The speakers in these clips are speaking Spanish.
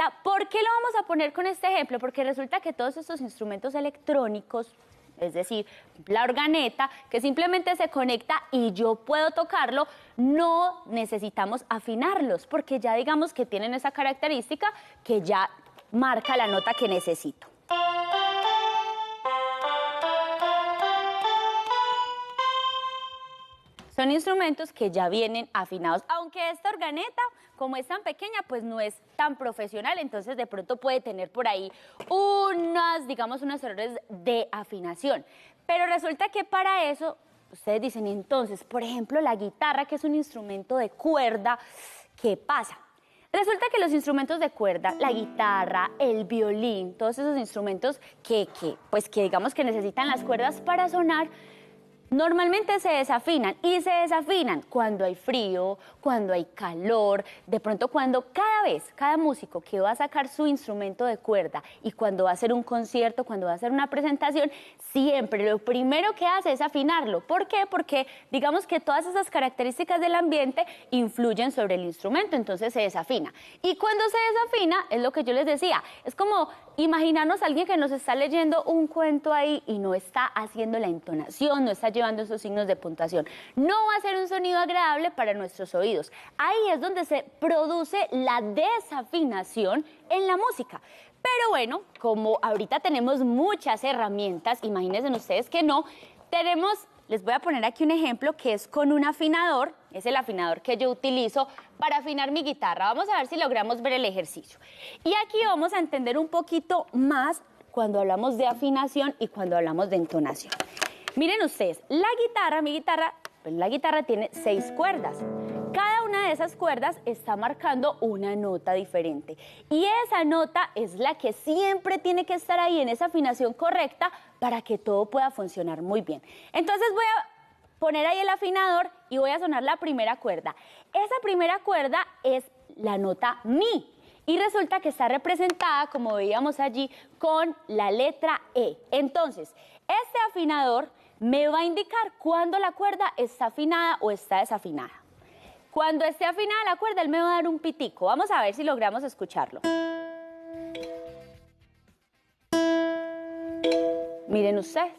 organeta. ¿Por qué lo vamos a poner con este ejemplo? Porque resulta que todos estos instrumentos electrónicos, es decir, la organeta, que simplemente se conecta y yo puedo tocarlo, no necesitamos afinarlos, porque ya digamos que tienen esa característica que ya marca la nota que necesito. Son instrumentos que ya vienen afinados, aunque esta organeta, como es tan pequeña, pues no es tan profesional, entonces de pronto puede tener por ahí digamos, unos errores de afinación. Pero resulta que para eso, ustedes dicen, entonces, por ejemplo, la guitarra, que es un instrumento de cuerda, ¿qué pasa? Resulta que los instrumentos de cuerda, la guitarra, el violín, todos esos instrumentos que digamos que necesitan las cuerdas para sonar, normalmente se desafinan y se desafinan cuando hay frío, cuando hay calor, de pronto cada músico que va a sacar su instrumento de cuerda y cuando va a hacer un concierto, cuando va a hacer una presentación, siempre lo primero que hace es afinarlo. ¿Por qué? Porque digamos que todas esas características del ambiente influyen sobre el instrumento, entonces se desafina. Y cuando se desafina, es lo que yo les decía, es como imaginarnos a alguien que nos está leyendo un cuento ahí y no está haciendo la entonación, no está llevando esos signos de puntuación. No va a ser un sonido agradable para nuestros oídos. Ahí es donde se produce la desafinación en la música. Pero bueno, como ahorita tenemos muchas herramientas, imagínense ustedes que no, les voy a poner aquí un ejemplo que es con un afinador, es el afinador que yo utilizo para afinar mi guitarra. Vamos a ver si logramos ver el ejercicio. Y aquí vamos a entender un poquito más cuando hablamos de afinación y cuando hablamos de entonación. Miren ustedes, la guitarra tiene 6 cuerdas. Cada una de esas cuerdas está marcando una nota diferente. Y esa nota es la que siempre tiene que estar ahí en esa afinación correcta para que todo pueda funcionar muy bien. Entonces voy a poner ahí el afinador y voy a sonar la primera cuerda. Esa primera cuerda es la nota Mi. Y resulta que está representada, como veíamos allí, con la letra E. Entonces, este afinador me va a indicar cuándo la cuerda está afinada o está desafinada. Cuando esté afinada la cuerda, él me va a dar un pitico. Vamos a ver si logramos escucharlo. Miren ustedes,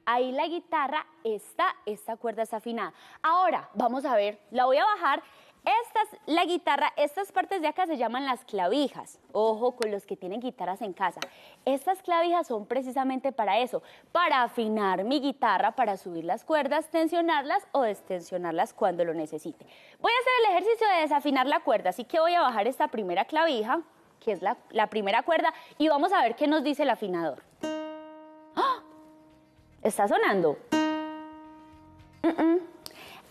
ahí la guitarra esta cuerda está afinada. Ahora, vamos a ver, la voy a bajar. La guitarra, estas partes de acá se llaman las clavijas. Ojo con los que tienen guitarras en casa. Estas clavijas son precisamente para eso, para afinar mi guitarra, para subir las cuerdas, tensionarlas o destensionarlas cuando lo necesite. Voy a hacer el ejercicio de desafinar la cuerda, así que voy a bajar esta primera clavija, que es la primera cuerda, y vamos a ver qué nos dice el afinador. ¡Ah! ¿Está sonando?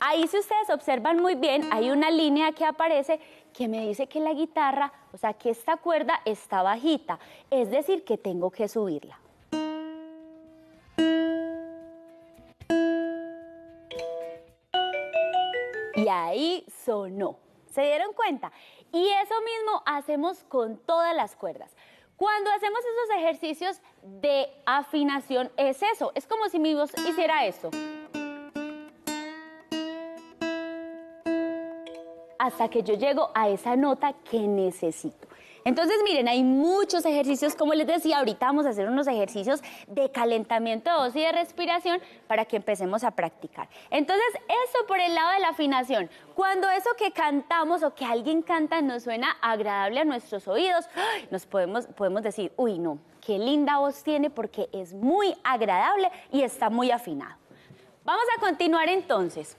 Ahí, si ustedes observan muy bien, hay una línea que aparece que me dice que la guitarra, o sea, que esta cuerda está bajita, es decir, que tengo que subirla. Y ahí sonó. ¿Se dieron cuenta? Y eso mismo hacemos con todas las cuerdas. Cuando hacemos esos ejercicios de afinación, es eso, es como si mi voz hiciera esto. Hasta que yo llego a esa nota que necesito. Entonces, miren, hay muchos ejercicios, como les decía, ahorita vamos a hacer unos ejercicios de calentamiento de voz y de respiración para que empecemos a practicar. Entonces, eso por el lado de la afinación. Cuando eso que cantamos o que alguien canta nos suena agradable a nuestros oídos, podemos decir, uy, no, qué linda voz tiene porque es muy agradable y está muy afinado. Vamos a continuar entonces.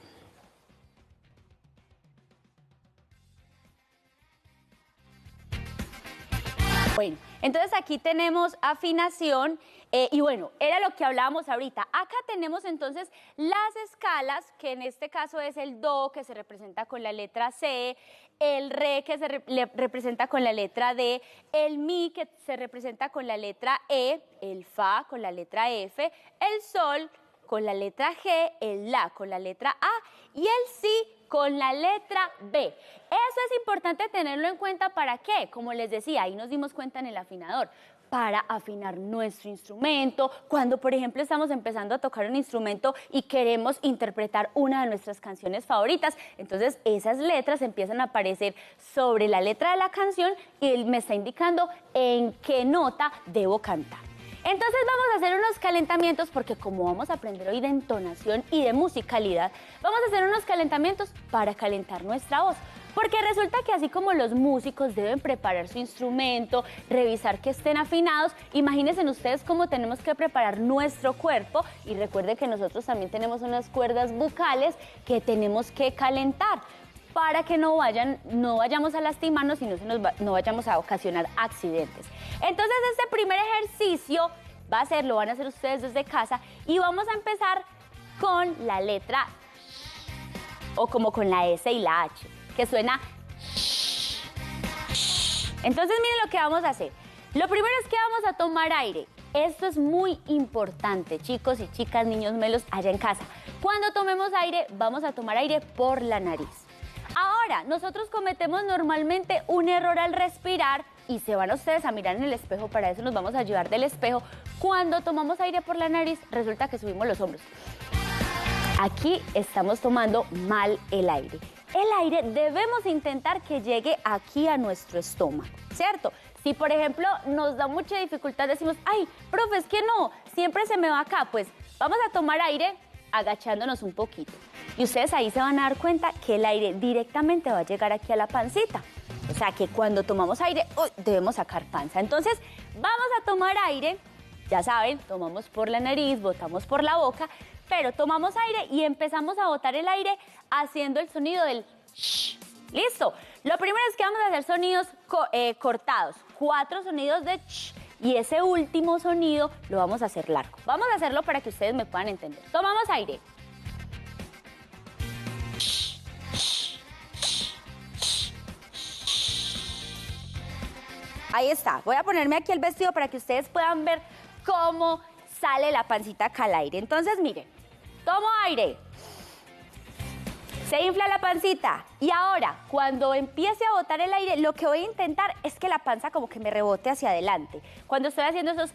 Bueno, entonces aquí tenemos afinación y bueno, era lo que hablábamos ahorita. Acá tenemos entonces las escalas, que en este caso es el Do, que se representa con la letra C, el Re, que se representa con la letra D, el Mi, que se representa con la letra E, el Fa con la letra F, el Sol con la letra G, el La con la letra A y el Si con la letra B. Eso es importante tenerlo en cuenta. ¿Para qué? Como les decía, ahí nos dimos cuenta en el afinador. para afinar nuestro instrumento, cuando por ejemplo estamos empezando a tocar un instrumento y queremos interpretar una de nuestras canciones favoritas, entonces esas letras empiezan a aparecer sobre la letra de la canción y él me está indicando en qué nota debo cantar. Entonces vamos a hacer unos calentamientos porque como vamos a aprender hoy de entonación y de musicalidad, vamos a hacer unos calentamientos para calentar nuestra voz. Porque resulta que así como los músicos deben preparar su instrumento, revisar que estén afinados, imagínense ustedes cómo tenemos que preparar nuestro cuerpo y recuerden que nosotros también tenemos unas cuerdas bucales que tenemos que calentar para que no vayamos a lastimarnos y no vayamos a ocasionar accidentes. Entonces este primer ejercicio lo van a hacer ustedes desde casa y vamos a empezar con la letra o como con la S y la H, que suena. Entonces miren lo que vamos a hacer. Lo primero es que vamos a tomar aire. Esto es muy importante, chicos y chicas, niños melos allá en casa. Cuando tomemos aire, vamos a tomar aire por la nariz. Ahora, nosotros cometemos normalmente un error al respirar y se van ustedes a mirar en el espejo, para eso nos vamos a ayudar del espejo. Cuando tomamos aire por la nariz, resulta que subimos los hombros. Aquí estamos tomando mal el aire. El aire debemos intentar que llegue aquí a nuestro estómago, ¿cierto? Si, por ejemplo, nos da mucha dificultad, decimos, ay, profe, es que no, siempre se me va acá, pues vamos a tomar aire agachándonos un poquito. Y ustedes ahí se van a dar cuenta que el aire directamente va a llegar aquí a la pancita. O sea que cuando tomamos aire, debemos sacar panza. Entonces, vamos a tomar aire, ya saben, tomamos por la nariz, botamos por la boca, pero tomamos aire y empezamos a botar el aire haciendo el sonido del shh. ¿Listo? Lo primero es que vamos a hacer sonidos cortados, 4 sonidos de shh, y ese último sonido lo vamos a hacer largo. Vamos a hacerlo para que ustedes me puedan entender. Tomamos aire. Ahí está. Voy a ponerme aquí el vestido para que ustedes puedan ver cómo sale la pancita acá al aire. Entonces, miren, tomo aire. Se infla la pancita y ahora, cuando empiece a botar el aire, lo que voy a intentar es que la panza como que me rebote hacia adelante. Cuando estoy haciendo esos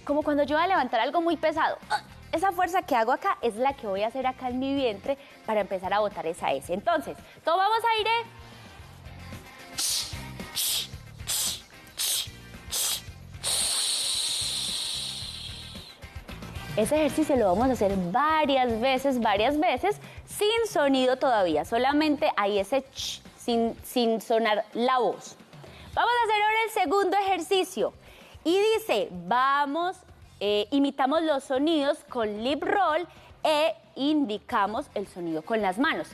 como cuando yo voy a levantar algo muy pesado. Esa fuerza que hago acá es la que voy a hacer acá en mi vientre para empezar a botar esa S. Entonces, tomamos aire. Ese ejercicio lo vamos a hacer varias veces, sin sonido todavía, solamente hay ese ch, sin sonar la voz. Vamos a hacer ahora el segundo ejercicio y dice, imitamos los sonidos con lip roll e indicamos el sonido con las manos.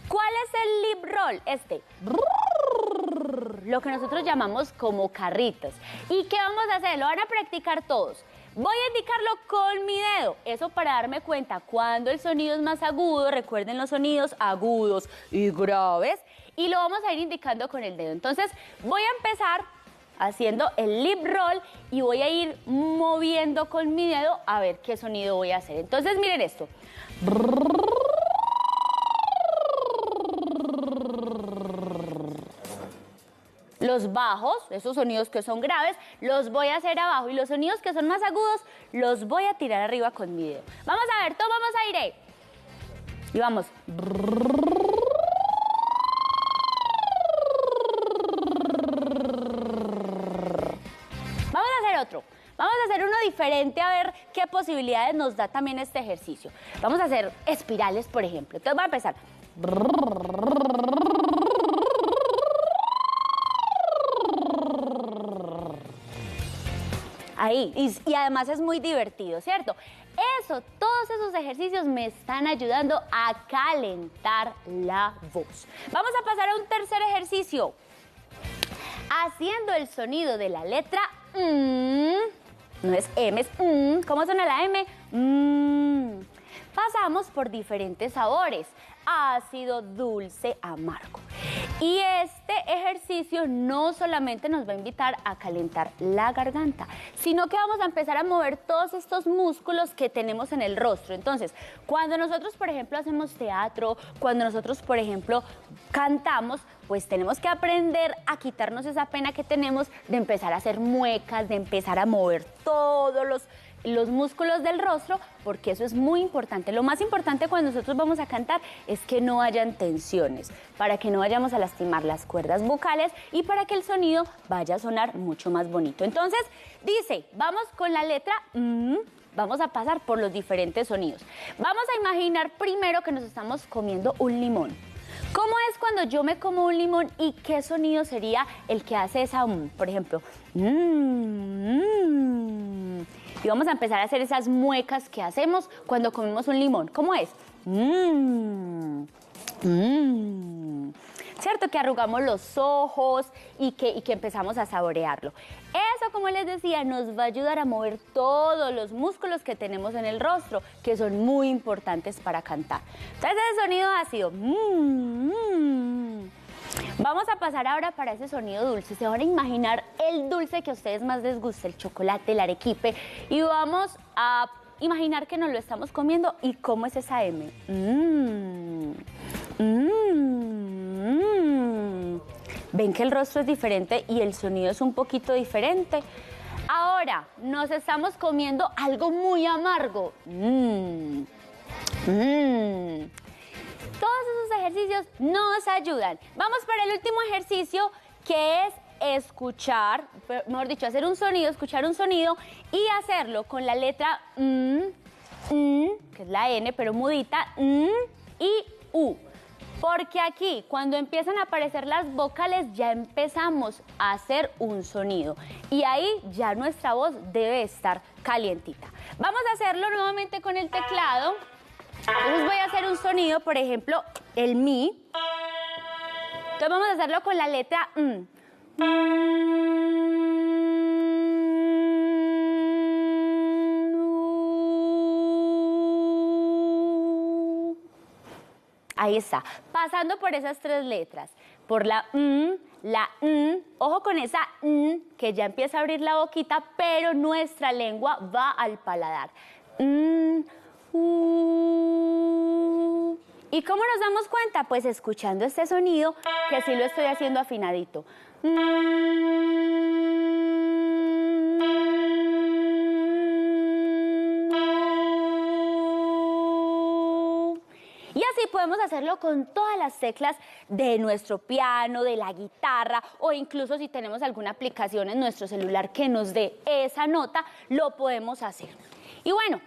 ¿Cuál es el lip roll? Lo que nosotros llamamos como carritos. ¿Y qué vamos a hacer? Lo van a practicar todos. Voy a indicarlo con mi dedo, eso para darme cuenta cuando el sonido es más agudo, recuerden los sonidos agudos y graves, y lo vamos a ir indicando con el dedo. Entonces voy a empezar haciendo el lip roll y voy a ir moviendo con mi dedo a ver qué sonido voy a hacer. Entonces miren esto. Los bajos, esos sonidos que son graves, los voy a hacer abajo y los sonidos que son más agudos los voy a tirar arriba con mi dedo. Vamos a ver, tomamos aire y vamos. Vamos a hacer otro. Vamos a hacer uno diferente a ver qué posibilidades nos da también este ejercicio. Vamos a hacer espirales, por ejemplo. Entonces voy a empezar. Ahí, y además es muy divertido, ¿cierto? Todos esos ejercicios me están ayudando a calentar la voz. Vamos a pasar a un tercer ejercicio. Haciendo el sonido de la letra no es M, es ¿Cómo suena la M? Pasamos por diferentes sabores, ácido, dulce, amargo. Y este ejercicio no solamente nos va a invitar a calentar la garganta, sino que vamos a empezar a mover todos estos músculos que tenemos en el rostro. Entonces, cuando nosotros, por ejemplo, hacemos teatro, cuando nosotros, por ejemplo, cantamos, pues tenemos que aprender a quitarnos esa pena que tenemos de empezar a hacer muecas, de empezar a mover todos los músculos del rostro, porque eso es muy importante. Lo más importante cuando nosotros vamos a cantar es que no hayan tensiones, para que no vayamos a lastimar las cuerdas vocales y para que el sonido vaya a sonar mucho más bonito. Entonces, dice, vamos con la letra vamos a pasar por los diferentes sonidos. Vamos a imaginar primero que nos estamos comiendo un limón. ¿Cómo es cuando yo me como un limón y qué sonido sería el que hace esa por ejemplo, y vamos a empezar a hacer esas muecas que hacemos cuando comemos un limón. ¿Cómo es? ¿Cierto? Que arrugamos los ojos y que empezamos a saborearlo. Eso, como les decía, nos va a ayudar a mover todos los músculos que tenemos en el rostro, que son muy importantes para cantar. Entonces, ese sonido ácido. Vamos a pasar ahora para ese sonido dulce. Se van a imaginar el dulce que a ustedes más les gusta, el chocolate, el arequipe, y vamos a imaginar que nos lo estamos comiendo. ¿Y cómo es esa M? Ven que el rostro es diferente y el sonido es un poquito diferente. Ahora, nos estamos comiendo algo muy amargo. Todos esos ejercicios nos ayudan. Vamos para el último ejercicio, que es escuchar, mejor dicho, hacer un sonido, escuchar un sonido y hacerlo con la letra que es la N, pero mudita, y U. Porque aquí, cuando empiezan a aparecer las vocales, ya empezamos a hacer un sonido. Y ahí ya nuestra voz debe estar calientita. Vamos a hacerlo nuevamente con el teclado. Entonces voy a hacer un sonido, por ejemplo, el mi. Entonces vamos a hacerlo con la letra Ahí está, pasando por esas tres letras, por la ojo con esa que ya empieza a abrir la boquita, pero nuestra lengua va al paladar. ¿Y cómo nos damos cuenta? Pues escuchando este sonido, que sí lo estoy haciendo afinadito. Y así podemos hacerlo con todas las teclas de nuestro piano, de la guitarra, o incluso si tenemos alguna aplicación en nuestro celular que nos dé esa nota, lo podemos hacer. Y bueno,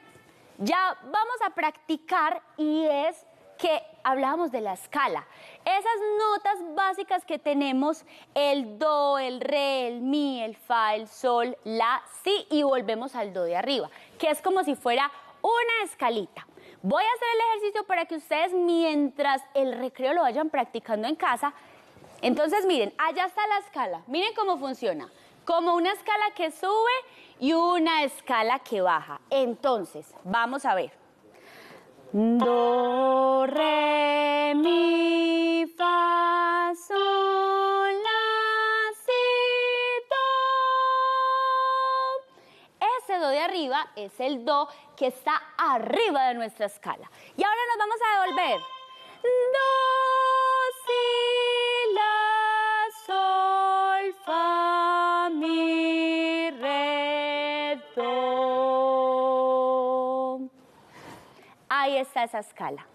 ya vamos a practicar, y es que hablábamos de la escala. Esas notas básicas que tenemos, el do, el re, el mi, el fa, el sol, la, si, y volvemos al do de arriba, que es como si fuera una escalita. Voy a hacer el ejercicio para que ustedes, mientras el recreo lo vayan practicando en casa. Entonces, miren, allá está la escala. Miren cómo funciona. Como una escala que sube y una escala que baja. Entonces, vamos a ver. Do, re, mi, fa, sol, la, si, do. Ese do de arriba es el do que está arriba de nuestra escala. Y ahora nos vamos a devolver. Do, si, la, sol, fa, mi, re, do. Ahí está esa escala.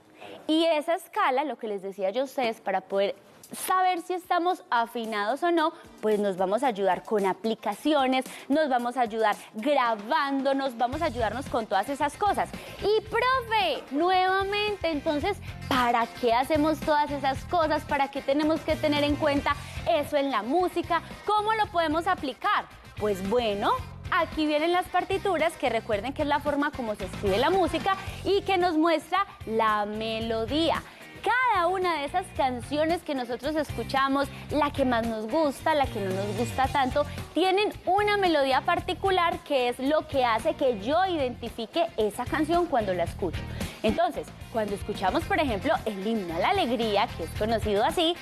Y esa escala, lo que les decía yo a ustedes, para poder saber si estamos afinados o no, pues nos vamos a ayudar con aplicaciones, nos vamos a ayudar grabándonos, vamos a ayudarnos con todas esas cosas. Y profe, nuevamente, entonces, ¿para qué hacemos todas esas cosas? ¿Para qué tenemos que tener en cuenta eso en la música? ¿Cómo lo podemos aplicar? Pues bueno, aquí vienen las partituras, que recuerden que es la forma como se escribe la música y que nos muestra la melodía. Cada una de esas canciones que nosotros escuchamos, la que más nos gusta, la que no nos gusta tanto, tienen una melodía particular que es lo que hace que yo identifique esa canción cuando la escucho. Entonces, cuando escuchamos, por ejemplo, el himno a la alegría, que es conocido así,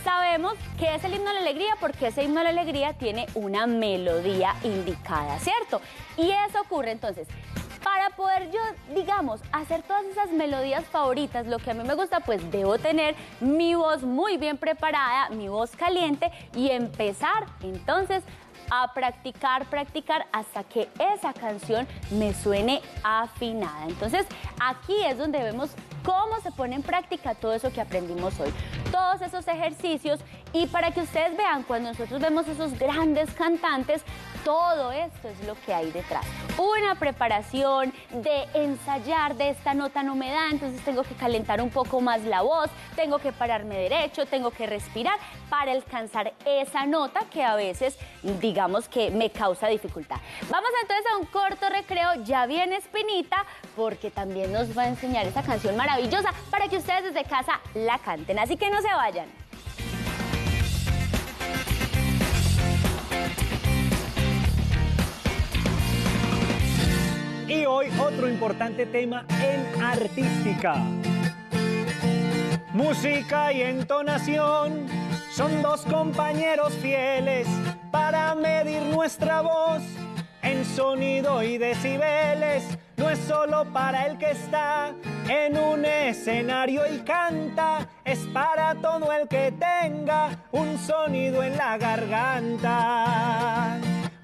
sabemos que es el himno de la alegría porque ese himno de la alegría tiene una melodía indicada, ¿cierto? Y eso ocurre entonces. Para poder yo, digamos, hacer todas esas melodías favoritas, lo que a mí me gusta, pues debo tener mi voz muy bien preparada, mi voz caliente y empezar entonces a practicar hasta que esa canción me suene afinada. Entonces, aquí es donde vemos cómo se pone en práctica todo eso que aprendimos hoy, todos esos ejercicios, y para que ustedes vean, cuando nosotros vemos esos grandes cantantes, todo esto es lo que hay detrás. Una preparación de ensayar, de esta nota no me da, entonces tengo que calentar un poco más la voz, tengo que pararme derecho, tengo que respirar para alcanzar esa nota que a veces, digamos que me causa dificultad. Vamos entonces a un corto recreo, ya viene Espinita, porque también nos va a enseñar esa canción maravillosa para que ustedes desde casa la canten, así que no se vayan. Y hoy otro importante tema en artística. Música y entonación son dos compañeros fieles para medir nuestra voz en sonido y decibeles. No es solo para el que está en un escenario y canta, es para todo el que tenga un sonido en la garganta.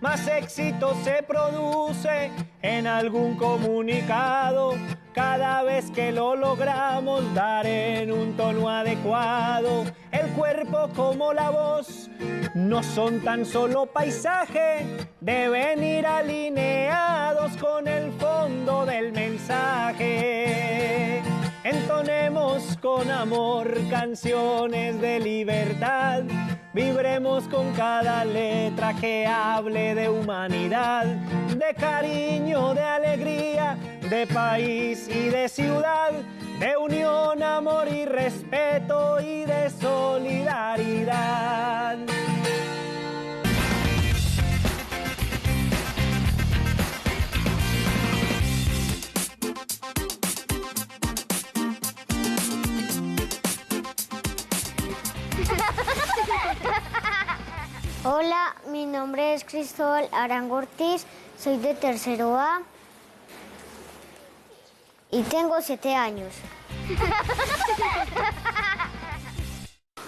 Más éxito se produce en algún comunicado cada vez que lo logramos dar en un tono adecuado. El cuerpo como la voz no son tan solo paisaje, deben ir alineados con el fondo del mensaje. Entonemos con amor canciones de libertad, vibremos con cada letra que hable de humanidad, de cariño, de alegría, de país y de ciudad, de unión, amor y respeto y de solidaridad. Hola, mi nombre es Cristóbal Arango Ortiz, soy de tercero A y tengo 7 años.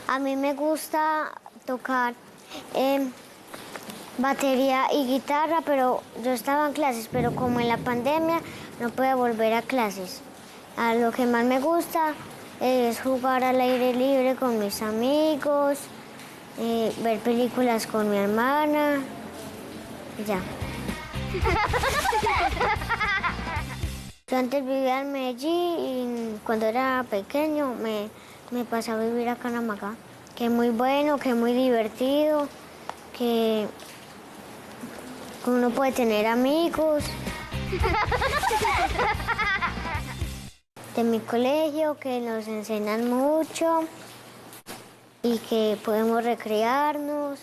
A mí me gusta tocar batería y guitarra, pero yo estaba en clases, pero como en la pandemia no pude volver a clases. A lo que más me gusta es jugar al aire libre con mis amigos, ver películas con mi hermana, ya. Yo antes vivía en Medellín y cuando era pequeño me pasé a vivir acá en Amagá. Que es muy bueno, que es muy divertido, que uno puede tener amigos. De mi colegio, que nos enseñan mucho y que podemos recrearnos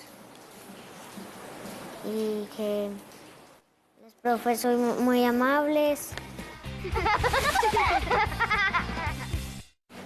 y que los profes son muy amables.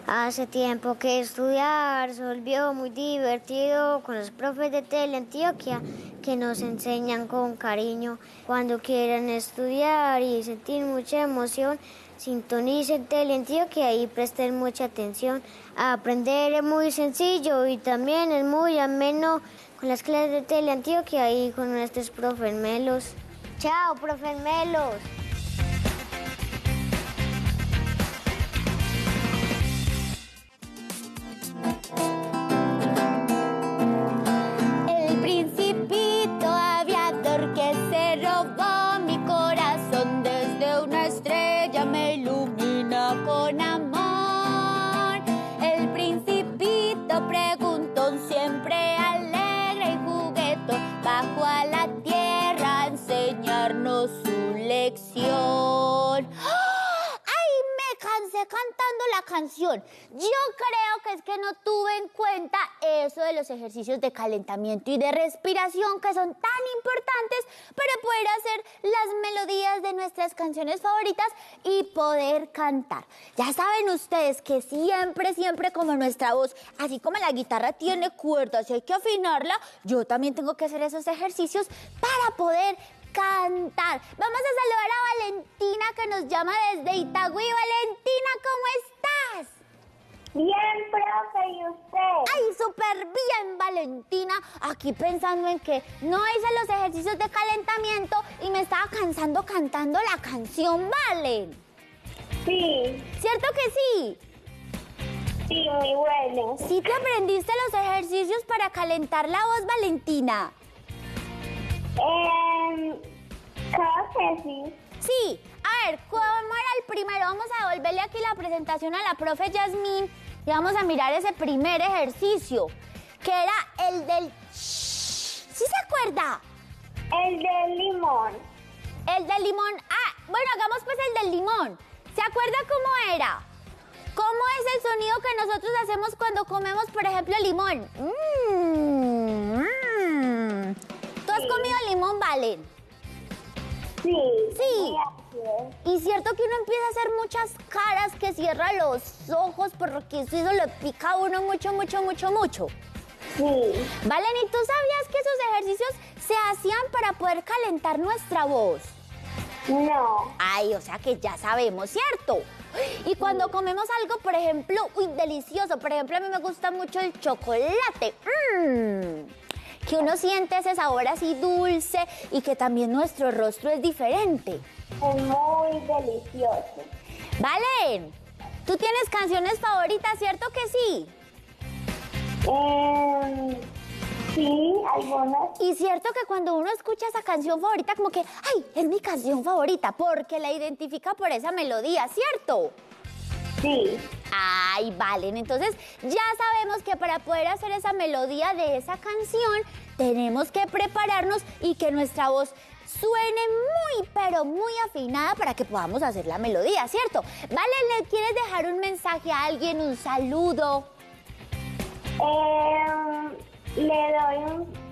Hace tiempo que estudiar se volvió muy divertido con los profes de Teleantioquia que nos enseñan con cariño. Cuando quieran estudiar y sentir mucha emoción, sintonicen Teleantioquia y presten mucha atención. Aprender es muy sencillo y también es muy ameno con las clases de Teleantioquia y con nuestros profes Melos. ¡Chao, profes Melos! El principito aviador que se robó mi corazón desde una estrella me ilumina con amor. El principito preguntón siempre alegre y juguetón bajó a la tierra a enseñarnos su lección. Cansé cantando la canción. Yo creo que es que no tuve en cuenta eso de los ejercicios de calentamiento y de respiración que son tan importantes para poder hacer las melodías de nuestras canciones favoritas y poder cantar. Ya saben ustedes que siempre, siempre como nuestra voz, así como la guitarra tiene cuerdas y hay que afinarla, yo también tengo que hacer esos ejercicios para poder cantar. Vamos a saludar a Valentina que nos llama desde Itagüí. Valentina, ¿cómo estás? Bien, profe, ¿y usted? ¡Ay, súper bien, Valentina! Aquí pensando en que no hice los ejercicios de calentamiento y me estaba cansando cantando la canción, ¿vale? Sí. ¿Cierto que sí? Sí, muy bueno. ¿Sí te aprendiste los ejercicios para calentar la voz, Valentina? Creo que sí. Sí. A ver, ¿cómo era el primero? Vamos a devolverle aquí la presentación a la profe Yasmín y vamos a mirar ese primer ejercicio, que era el del... ¿Sí se acuerda? El del limón. El del limón. Ah, bueno, hagamos pues el del limón. ¿Se acuerda cómo era? ¿Cómo es el sonido que nosotros hacemos cuando comemos, por ejemplo, limón? ¿Tú has comido limón, Valen? Sí. Sí. Y cierto que uno empieza a hacer muchas caras, que cierra los ojos, porque eso le pica a uno mucho, mucho, mucho, mucho. Sí. Valen, ¿y tú sabías que esos ejercicios se hacían para poder calentar nuestra voz? No. Ay, o sea que ya sabemos, ¿cierto? Y cuando comemos algo, por ejemplo, uy, delicioso, por ejemplo, a mí me gusta mucho el chocolate. Que uno siente ese sabor así dulce y que también nuestro rostro es diferente. Es muy delicioso. Valen, ¿tú tienes canciones favoritas, cierto que sí? Sí, algunas. Y cierto que cuando uno escucha esa canción favorita, como que, ay, es mi canción favorita, porque la identifica por esa melodía, ¿cierto? Sí. Ay, Valen, entonces ya sabemos que para poder hacer esa melodía de esa canción, tenemos que prepararnos y que nuestra voz suene muy, pero muy afinada para que podamos hacer la melodía, ¿cierto? Valen, ¿le quieres dejar un mensaje a alguien, un saludo? Le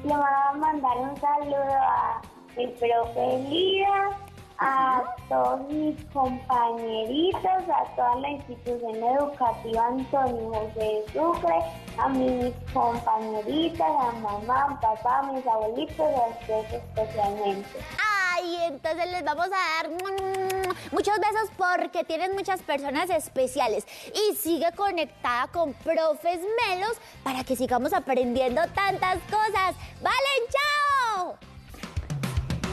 voy a mandar un saludo a el profe Lida, a todos mis compañeritos, a toda la institución educativa Antonio José de Sucre, a mis compañeritas, a mamá, papá, a mis abuelitos, a ustedes especialmente. Ay, entonces les vamos a dar muchos besos porque tienen muchas personas especiales. Y sigue conectada con Profes Melos para que sigamos aprendiendo tantas cosas. ¡Valen, chao!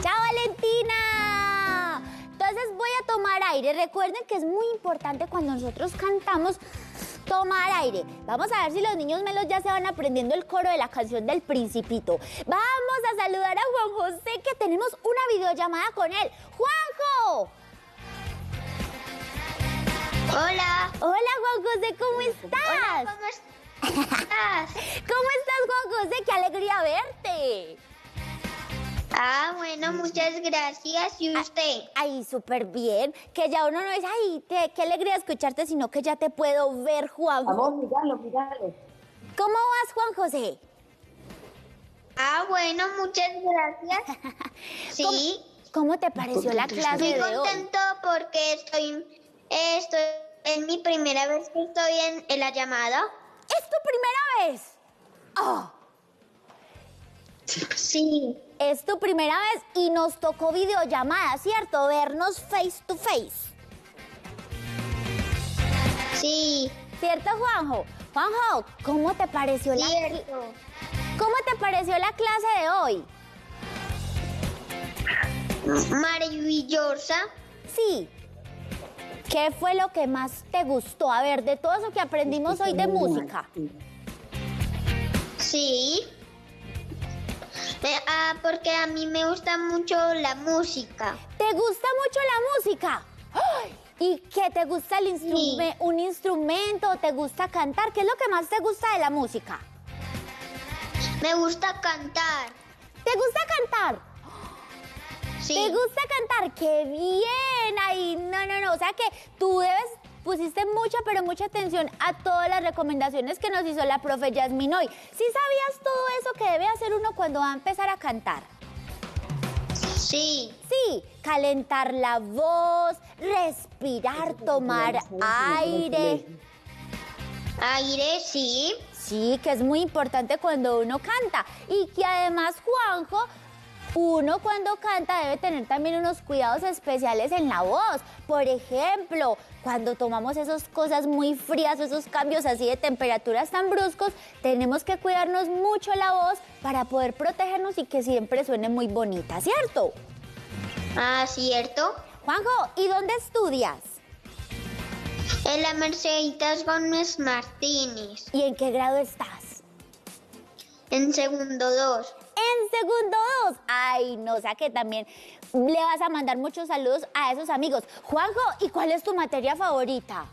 ¡Chao, Valentina! Entonces voy a tomar aire. Recuerden que es muy importante cuando nosotros cantamos tomar aire. Vamos a ver si los niños melos ya se van aprendiendo el coro de la canción del Principito. Vamos a saludar a Juan José, que tenemos una videollamada con él. ¡Juanjo! Hola. Hola, Juan José, ¿cómo estás? Hola, ¿cómo estás? ¿Cómo estás, Juan José? ¡Qué alegría verte! Ah, bueno, muchas gracias. ¿Y usted? Ay, súper bien. Que ya uno no es, ay, qué alegría escucharte, sino que ya te puedo ver, Juanjo. Vamos, míralo. ¿Cómo vas, Juan José? Ah, bueno, muchas gracias. Sí. ¿Cómo te pareció la clase Estoy de hoy? contento porque estoy es mi primera vez que estoy en la llamada. ¿Es tu primera vez? Oh, Sí. es tu primera vez y nos tocó videollamada, ¿cierto? Vernos face to face. Sí. ¿Cierto, Juanjo? Juanjo, ¿cómo te pareció Cierto. ¿Cómo te pareció la clase de hoy? Maravillosa. Sí. ¿Qué fue lo que más te gustó? A ver, de todo eso que aprendimos hoy de música. Sí. Porque a mí me gusta mucho la música. ¿Te gusta mucho la música? ¡Ay! ¿Y qué te gusta un instrumento? ¿Te gusta cantar? ¿Qué es lo que más te gusta de la música? Me gusta cantar. ¿Te gusta cantar? Sí. ¿Te gusta cantar? ¡Qué bien! Ay, no. O sea que tú debes pusiste mucha, pero mucha atención a todas las recomendaciones que nos hizo la profe Yasmin hoy. ¿Sí sabías todo eso que debe hacer uno cuando va a empezar a cantar? Sí. Sí, calentar la voz, respirar, tomar aire. Aire, sí. Sí, que es muy importante cuando uno canta. Y que además, Juanjo, uno cuando canta debe tener también unos cuidados especiales en la voz. Por ejemplo, cuando tomamos esas cosas muy frías, esos cambios así de temperaturas tan bruscos, tenemos que cuidarnos mucho la voz para poder protegernos y que siempre suene muy bonita, ¿cierto? Ah, cierto. Juanjo, ¿y dónde estudias? En la Merceditas Gómez Martínez. ¿Y en qué grado estás? En segundo 2. En segundo 2. Ay, no, o sea que también le vas a mandar muchos saludos a esos amigos. Juanjo, ¿y cuál es tu materia favorita?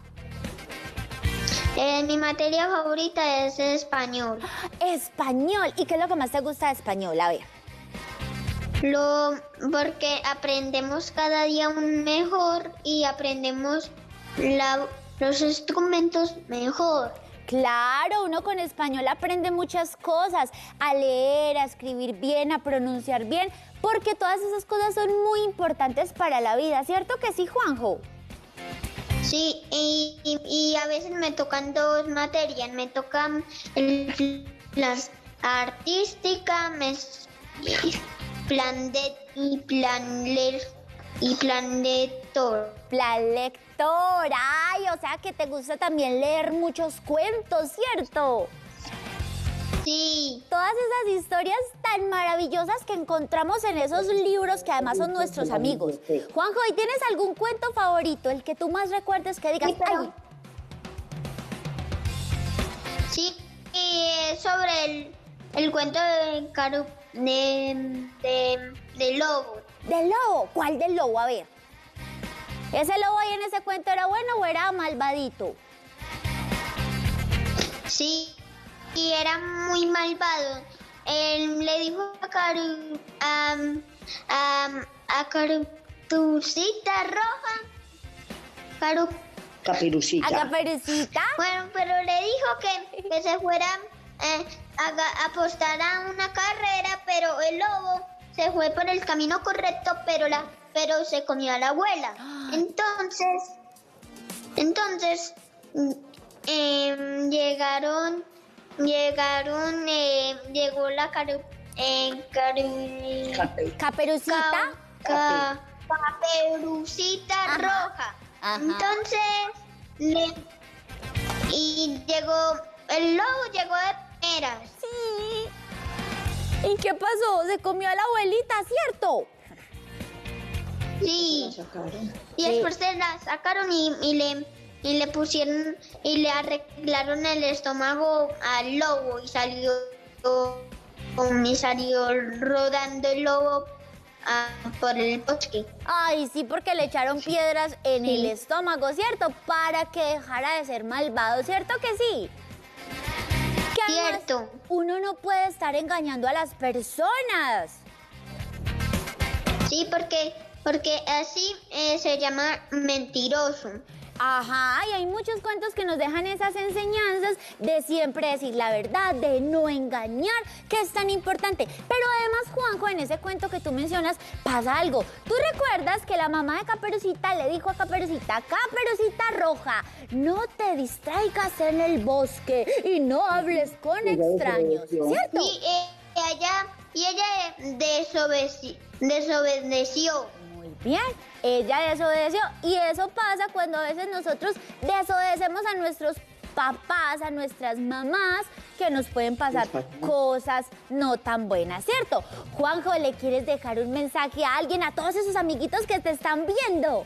Mi materia favorita es español. Español. ¿Y qué es lo que más te gusta de español? A ver. Porque aprendemos cada día un mejor y aprendemos los instrumentos mejor. Claro, uno con español aprende muchas cosas, a leer, a escribir bien, a pronunciar bien, porque todas esas cosas son muy importantes para la vida, ¿cierto que sí, Juanjo? Sí, y a veces me tocan dos materias, me tocan la artística, plan lector. Plan lector, ay, o sea que te gusta también leer muchos cuentos, ¿cierto? Sí. Todas esas historias tan maravillosas que encontramos en esos libros que además son nuestros amigos. Juanjo, ¿y tienes algún cuento favorito, el que tú más recuerdes que digas? Sí, pero... ay? Sí, sobre el cuento de lobo. ¿Del lobo? ¿Cuál del lobo? A ver. ¿Ese lobo ahí en ese cuento era bueno o era malvadito? Sí, y era muy malvado. Él le dijo a Caperucita Roja. Caperucita. ¿A Caperucita? Bueno, pero le dijo que se fuera a apostar a una carrera, pero el lobo se fue por el camino correcto, pero se comió a la abuela. Entonces llegó la ¿Caperucita? Caperucita Ajá. Roja. Ajá. Entonces el lobo llegó de primeras. Sí. ¿Y qué pasó? Se comió a la abuelita, ¿cierto? Sí. Y después se la sacaron y le pusieron y le arreglaron el estómago al lobo y salió rodando el lobo por el bosque. Ay, sí, porque le echaron piedras en el estómago, ¿cierto? Para que dejara de ser malvado, ¿cierto que sí? Que además, Cierto. uno no puede estar engañando a las personas. Sí, porque así se llama mentiroso. Ajá, y hay muchos cuentos que nos dejan esas enseñanzas de siempre decir la verdad, de no engañar, que es tan importante. Pero además, Juanjo, en ese cuento que tú mencionas pasa algo. ¿Tú recuerdas que la mamá de Caperucita le dijo a Caperucita, Caperucita Roja, no te distraigas en el bosque y no hables con extraños, ¿cierto? Y ella desobedeció. Muy bien, ella desobedeció y eso pasa cuando a veces nosotros desobedecemos a nuestros papás, a nuestras mamás, que nos pueden pasar cosas no tan buenas, ¿cierto? Juanjo, ¿le quieres dejar un mensaje a alguien, a todos esos amiguitos que te están viendo?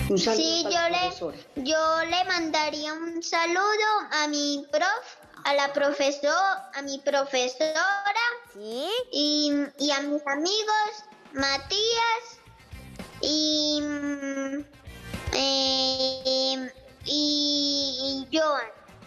Un saludo Sí, para la profesora. yo le mandaría un saludo a mi a mi profesora ¿Sí? y a mis amigos Matías y Joan.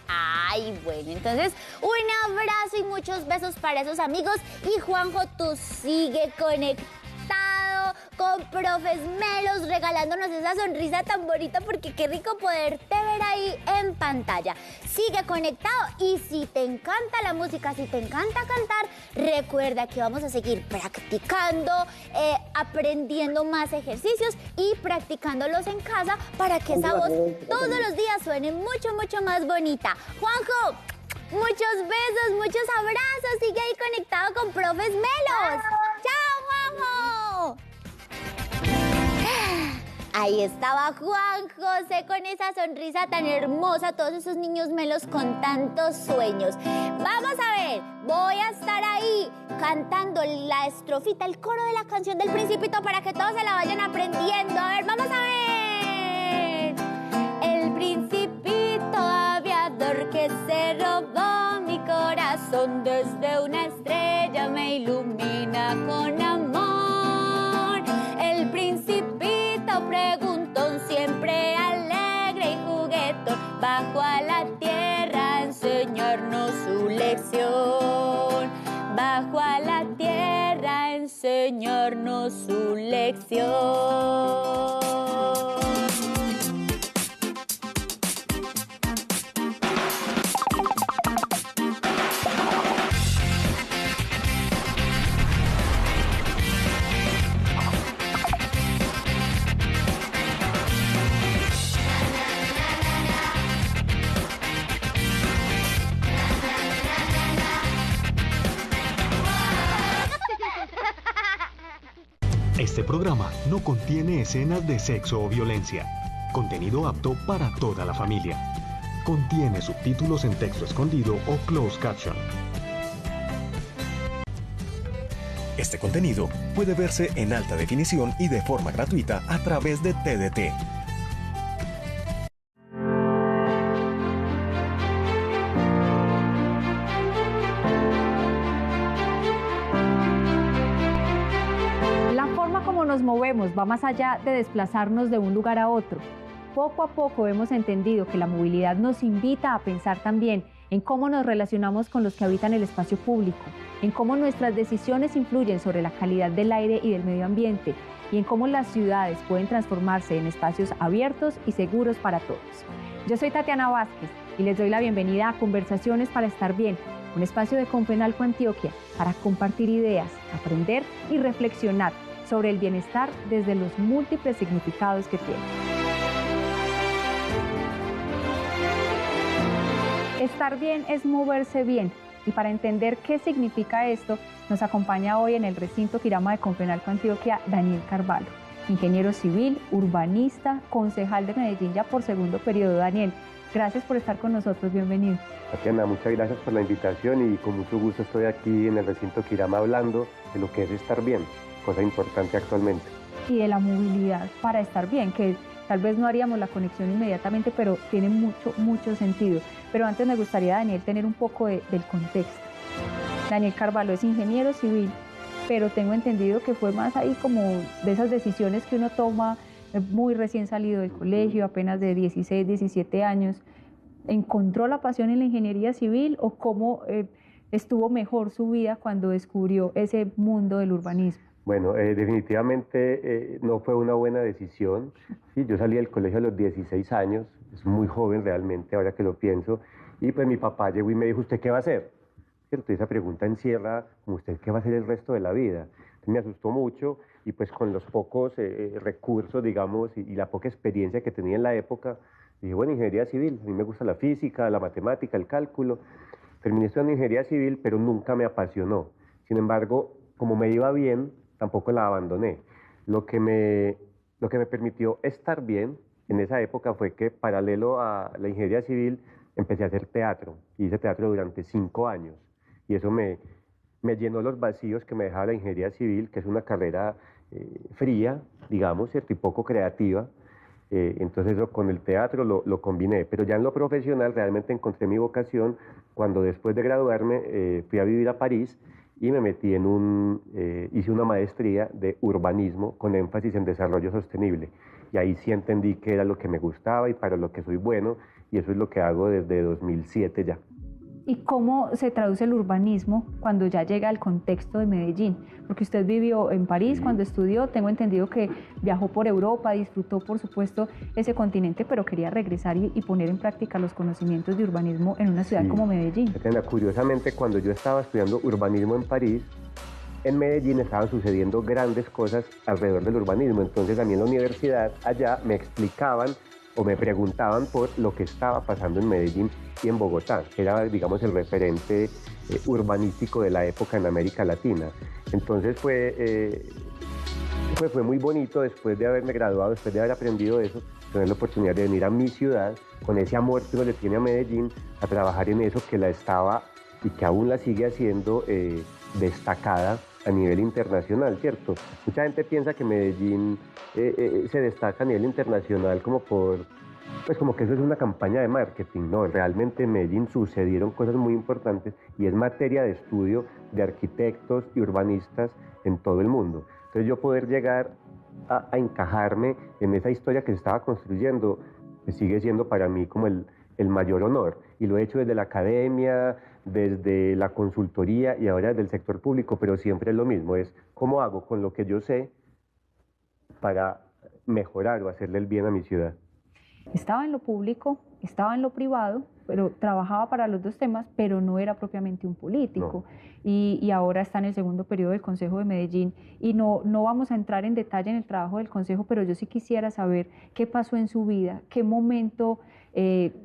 Ay, bueno, entonces un abrazo y muchos besos para esos amigos. Y Juanjo, tú sigue conectado con profes melos regalándonos esa sonrisa tan bonita, porque qué rico poderte ver ahí en pantalla. Sigue conectado y si te encanta la música, si te encanta cantar, recuerda que vamos a seguir practicando, aprendiendo más ejercicios y practicándolos en casa para que esa voz todos los días suene mucho, mucho más bonita. Juanjo, muchos besos, muchos abrazos. Sigue ahí conectado con Profes Melos. ¡Chao, Juanjo! Ahí estaba Juan José con esa sonrisa tan hermosa, todos esos niños melos con tantos sueños. Vamos a ver, voy a estar ahí cantando la estrofita, el coro de la canción del Principito para que todos se la vayan aprendiendo. A ver, vamos a ver. El Principito aviador que se robó mi corazón, desde una estrella me ilumina con amor. El Principito preguntón, siempre alegre y juguetón, bajó a la tierra a enseñarnos su lección. Bajó a la tierra a enseñarnos su lección. Este programa no contiene escenas de sexo o violencia. Contenido apto para toda la familia. Contiene subtítulos en texto escondido o closed caption. Este contenido puede verse en alta definición y de forma gratuita a través de TDT. Nos movemos va más allá de desplazarnos de un lugar a otro. Poco a poco hemos entendido que la movilidad nos invita a pensar también en cómo nos relacionamos con los que habitan el espacio público, en cómo nuestras decisiones influyen sobre la calidad del aire y del medio ambiente, y en cómo las ciudades pueden transformarse en espacios abiertos y seguros para todos. Yo soy Tatiana Vázquez y les doy la bienvenida a Conversaciones para Estar Bien, un espacio de Confenalco Antioquia para compartir ideas, aprender y reflexionar sobre el bienestar desde los múltiples significados que tiene. Estar bien es moverse bien, y para entender qué significa esto, nos acompaña hoy en el recinto Quirama de Confenalco Antioquia Daniel Carvalho, ingeniero civil, urbanista, concejal de Medellín ya por segundo periodo. Daniel, gracias por estar con nosotros, bienvenido. Tatiana, muchas gracias por la invitación y con mucho gusto estoy aquí en el recinto Quirama hablando de lo que es estar bien, cosa importante actualmente. Y de la movilidad para estar bien, que tal vez no haríamos la conexión inmediatamente, pero tiene mucho sentido. Pero antes me gustaría, Daniel, tener un poco del contexto. Daniel Carvalho es ingeniero civil, pero tengo entendido que fue más ahí como de esas decisiones que uno toma muy recién salido del colegio, apenas de 16, 17 años. ¿Encontró la pasión en la ingeniería civil o cómo estuvo mejor su vida cuando descubrió ese mundo del urbanismo? Bueno, definitivamente no fue una buena decisión. Sí, yo salí del colegio a los 16 años, es muy joven realmente, ahora que lo pienso, y pues mi papá llegó y me dijo, ¿usted qué va a hacer? ¿Cierto? Esa pregunta encierra, como usted, ¿qué va a hacer el resto de la vida? Entonces, me asustó mucho y pues con los pocos recursos, digamos, y la poca experiencia que tenía en la época, dije, bueno, ingeniería civil, a mí me gusta la física, la matemática, el cálculo. Terminé estudiando ingeniería civil, pero nunca me apasionó. Sin embargo, como me iba bien, tampoco la abandoné. Lo que me permitió estar bien en esa época fue que, paralelo a la ingeniería civil, empecé a hacer teatro. Hice teatro durante 5 años. Y eso me llenó los vacíos que me dejaba la ingeniería civil, que es una carrera fría, digamos, ¿cierto? Y poco creativa. Entonces eso con el teatro lo combiné. Pero ya en lo profesional realmente encontré mi vocación cuando después de graduarme fui a vivir a París y me metí hice una maestría de urbanismo con énfasis en desarrollo sostenible. Y ahí sí entendí que era lo que me gustaba y para lo que soy bueno, y eso es lo que hago desde 2007 ya. ¿Y cómo se traduce el urbanismo cuando ya llega al contexto de Medellín? Porque usted vivió en París cuando estudió, tengo entendido que viajó por Europa, disfrutó por supuesto ese continente, pero quería regresar y poner en práctica los conocimientos de urbanismo en una ciudad como Medellín. Curiosamente, cuando yo estaba estudiando urbanismo en París, en Medellín estaban sucediendo grandes cosas alrededor del urbanismo. Entonces a mí en la universidad allá me explicaban o me preguntaban por lo que estaba pasando en Medellín y en Bogotá, que era, digamos, el referente urbanístico de la época en América Latina. Entonces fue muy bonito, después de haberme graduado, después de haber aprendido eso, tener la oportunidad de venir a mi ciudad, con ese amor que uno le tiene a Medellín, a trabajar en eso que la estaba y que aún la sigue haciendo destacada a nivel internacional, ¿cierto? Mucha gente piensa que Medellín se destaca a nivel internacional como como que eso es una campaña de marketing. No, realmente en Medellín sucedieron cosas muy importantes y es materia de estudio de arquitectos y urbanistas en todo el mundo. Entonces yo poder llegar a encajarme en esa historia que se estaba construyendo sigue siendo para mí como el mayor honor, y lo he hecho desde la academia, desde la consultoría y ahora desde el sector público, pero siempre es lo mismo, es cómo hago con lo que yo sé para mejorar o hacerle el bien a mi ciudad. Estaba en lo público, estaba en lo privado, pero trabajaba para los dos temas, pero no era propiamente un político. No. Y ahora está en el segundo periodo del Consejo de Medellín, y no vamos a entrar en detalle en el trabajo del Consejo, pero yo sí quisiera saber qué pasó en su vida, qué momento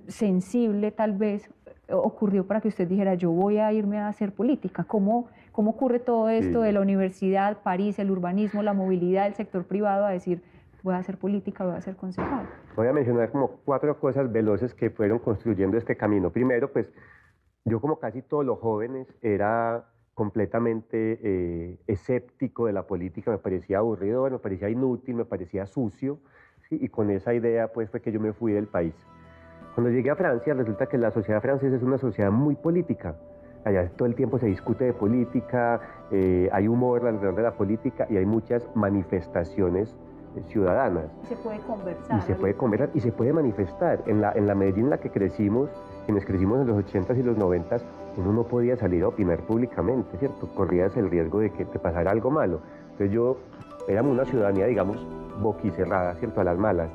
sensible tal vez ocurrió para que usted dijera, yo voy a irme a hacer política. ¿Cómo ocurre todo esto de la universidad, París, el urbanismo, la movilidad, el sector privado a decir, voy a hacer política, voy a ser concejal? Voy a mencionar como 4 cosas veloces que fueron construyendo este camino. Primero, pues yo, como casi todos los jóvenes, era completamente escéptico de la política, me parecía aburrido, me parecía inútil, me parecía sucio, ¿sí? Y con esa idea pues fue que yo me fui del país. Cuando llegué a Francia, resulta que la sociedad francesa es una sociedad muy política. Allá todo el tiempo se discute de política, hay humor alrededor de la política y hay muchas manifestaciones ciudadanas. Y se puede conversar. Y se puede conversar y se puede manifestar. En la Medellín en la que crecimos, quienes crecimos en los 80s y los 90s, uno no podía salir a opinar públicamente, ¿cierto? Corrías el riesgo de que te pasara algo malo. Entonces éramos una ciudadanía, digamos, boquicerrada, ¿cierto? A las malas.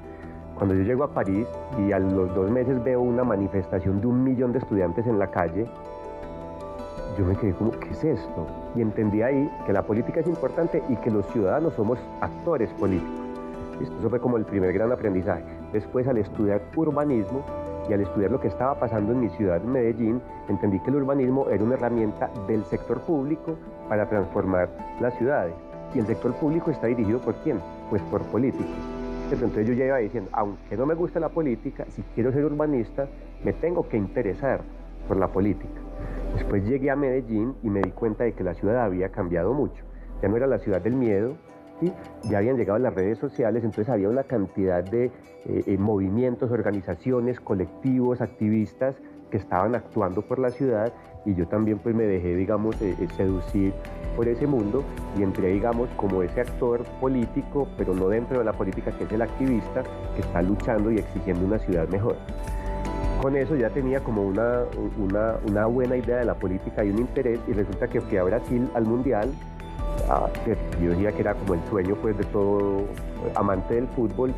Cuando yo llego a París y a los 2 meses veo una manifestación de 1 millón de estudiantes en la calle, yo me quedé como, ¿qué es esto? Y entendí ahí que la política es importante y que los ciudadanos somos actores políticos. Eso fue como el primer gran aprendizaje. Después, al estudiar urbanismo y al estudiar lo que estaba pasando en mi ciudad, Medellín, entendí que el urbanismo era una herramienta del sector público para transformar las ciudades. Y el sector público está dirigido ¿por quién? Pues por políticos. Entonces yo ya iba diciendo, aunque no me gusta la política, si quiero ser urbanista, me tengo que interesar por la política. Después llegué a Medellín y me di cuenta de que la ciudad había cambiado mucho. Ya no era la ciudad del miedo, ¿sí? Ya habían llegado las redes sociales, entonces había una cantidad de movimientos, organizaciones, colectivos, activistas que estaban actuando por la ciudad, y yo también pues me dejé, digamos, seducir por ese mundo y entré, digamos, como ese actor político, pero no dentro de la política, que es el activista que está luchando y exigiendo una ciudad mejor. Con eso ya tenía como una buena idea de la política y un interés, y resulta que fui a Brasil al Mundial. Yo decía que era como el sueño pues de todo amante del fútbol,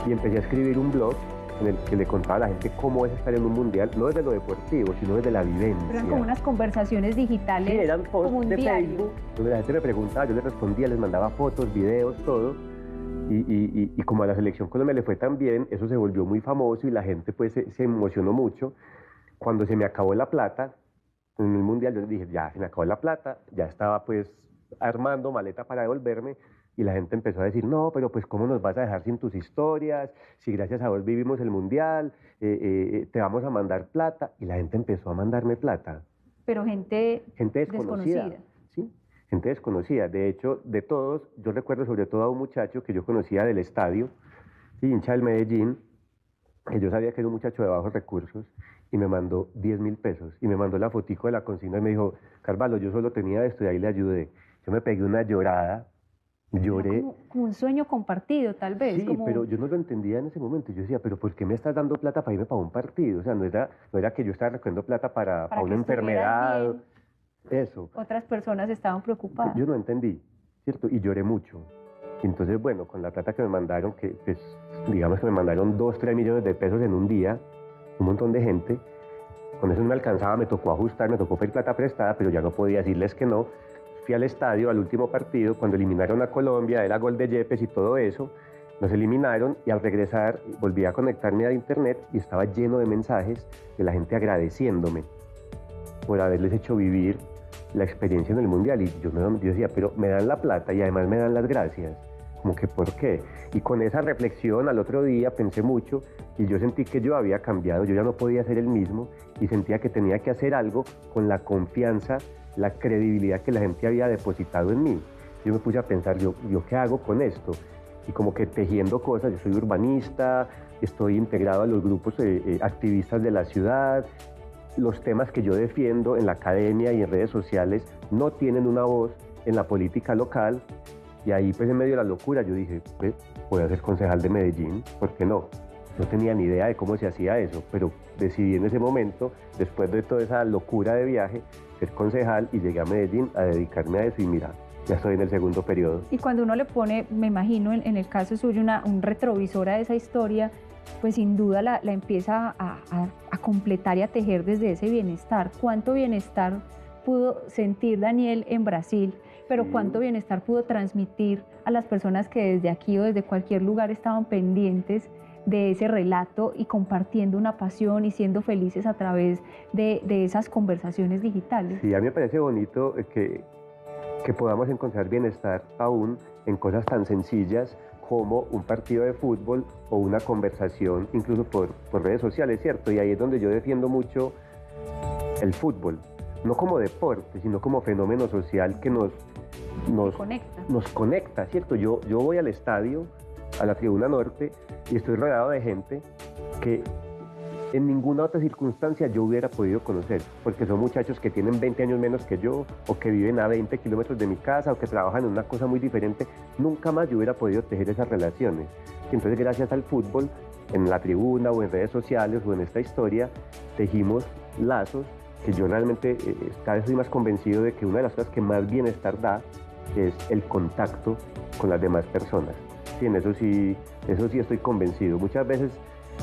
y empecé a escribir un blog en el que le contaba a la gente cómo es estar en un mundial, no desde lo deportivo, sino desde la vivencia. Eran como unas conversaciones digitales. Sí, eran posts como un de diario. Facebook, donde la gente me preguntaba, yo les respondía, les mandaba fotos, videos, todo. Y como a la Selección Colombia le fue tan bien, eso se volvió muy famoso y la gente pues se emocionó mucho. Cuando se me acabó la plata en el mundial, yo dije, ya, se me acabó la plata, ya estaba pues armando maleta para devolverme, y la gente empezó a decir, no, pero pues ¿cómo nos vas a dejar sin tus historias? Si gracias a vos vivimos el mundial, te vamos a mandar plata. Y la gente empezó a mandarme plata. Pero gente desconocida. ¿Sí? Gente desconocida. De hecho, de todos, yo recuerdo sobre todo a un muchacho que yo conocía del estadio, ¿sí? Hincha del Medellín, que yo sabía que era un muchacho de bajos recursos, y me mandó 10.000 pesos, y me mandó la fotico de la consigna y me dijo, Carvalho, yo solo tenía esto, y ahí le ayudé. Yo me pegué una llorada Lloré. Como un sueño compartido, tal vez. Sí, pero yo no lo entendía en ese momento. Yo decía, pero ¿por qué me estás dando plata para irme para un partido? O sea, no era que yo estaba recogiendo plata para una enfermedad. Eso. Otras personas estaban preocupadas. Yo no entendí, ¿cierto? Y lloré mucho. Entonces, bueno, con la plata que me mandaron, que pues, digamos que me mandaron 2, 3 millones de pesos en un día, un montón de gente, con eso no me alcanzaba, me tocó ajustar, me tocó pedir plata prestada, pero ya no podía decirles que no. Fui al estadio, al último partido, cuando eliminaron a Colombia, era gol de Yepes y todo eso, nos eliminaron y al regresar volví a conectarme a internet y estaba lleno de mensajes de la gente agradeciéndome por haberles hecho vivir la experiencia en el Mundial. Y yo decía, pero me dan la plata y además me dan las gracias. Como que, ¿por qué? Y con esa reflexión al otro día pensé mucho y yo sentí que yo había cambiado, yo ya no podía ser el mismo y sentía que tenía que hacer algo con la confianza, la credibilidad que la gente había depositado en mí. Yo me puse a pensar, ¿yo qué hago con esto? Y como que tejiendo cosas, yo soy urbanista, estoy integrado a los grupos activistas de la ciudad, los temas que yo defiendo en la academia y en redes sociales no tienen una voz en la política local. Y ahí, pues, en medio de la locura, yo dije, pues, voy a ser concejal de Medellín, ¿por qué no? No tenía ni idea de cómo se hacía eso, pero decidí en ese momento, después de toda esa locura de viaje, ser concejal y llegué a Medellín a dedicarme a eso y mira, ya estoy en el segundo periodo. Y cuando uno le pone, me imagino, en el caso suyo, un retrovisor a esa historia, pues sin duda la empieza a completar y a tejer desde ese bienestar. ¿Cuánto bienestar pudo sentir Daniel en Brasil? Pero cuánto bienestar pudo transmitir a las personas que desde aquí o desde cualquier lugar estaban pendientes de ese relato y compartiendo una pasión y siendo felices a través de esas conversaciones digitales. Sí, a mí me parece bonito que podamos encontrar bienestar aún en cosas tan sencillas como un partido de fútbol o una conversación incluso por redes sociales, ¿cierto? Y ahí es donde yo defiendo mucho el fútbol, no como deporte, sino como fenómeno social que nos conecta, ¿cierto? Yo voy al estadio, a la Tribuna Norte, y estoy rodeado de gente que en ninguna otra circunstancia yo hubiera podido conocer, porque son muchachos que tienen 20 años menos que yo, o que viven a 20 kilómetros de mi casa, o que trabajan en una cosa muy diferente. Nunca más yo hubiera podido tejer esas relaciones. Y entonces, gracias al fútbol, en la tribuna o en redes sociales o en esta historia, tejimos lazos que yo realmente cada vez estoy más convencido de que una de las cosas que más bienestar da es el contacto con las demás personas. Sí, en eso sí estoy convencido. Muchas veces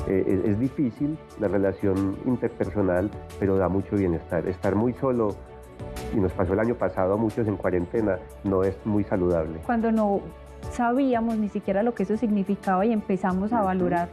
es difícil la relación interpersonal, pero da mucho bienestar. Estar muy solo, y nos pasó el año pasado a muchos en cuarentena, no es muy saludable. Cuando no sabíamos ni siquiera lo que eso significaba y empezamos a valorar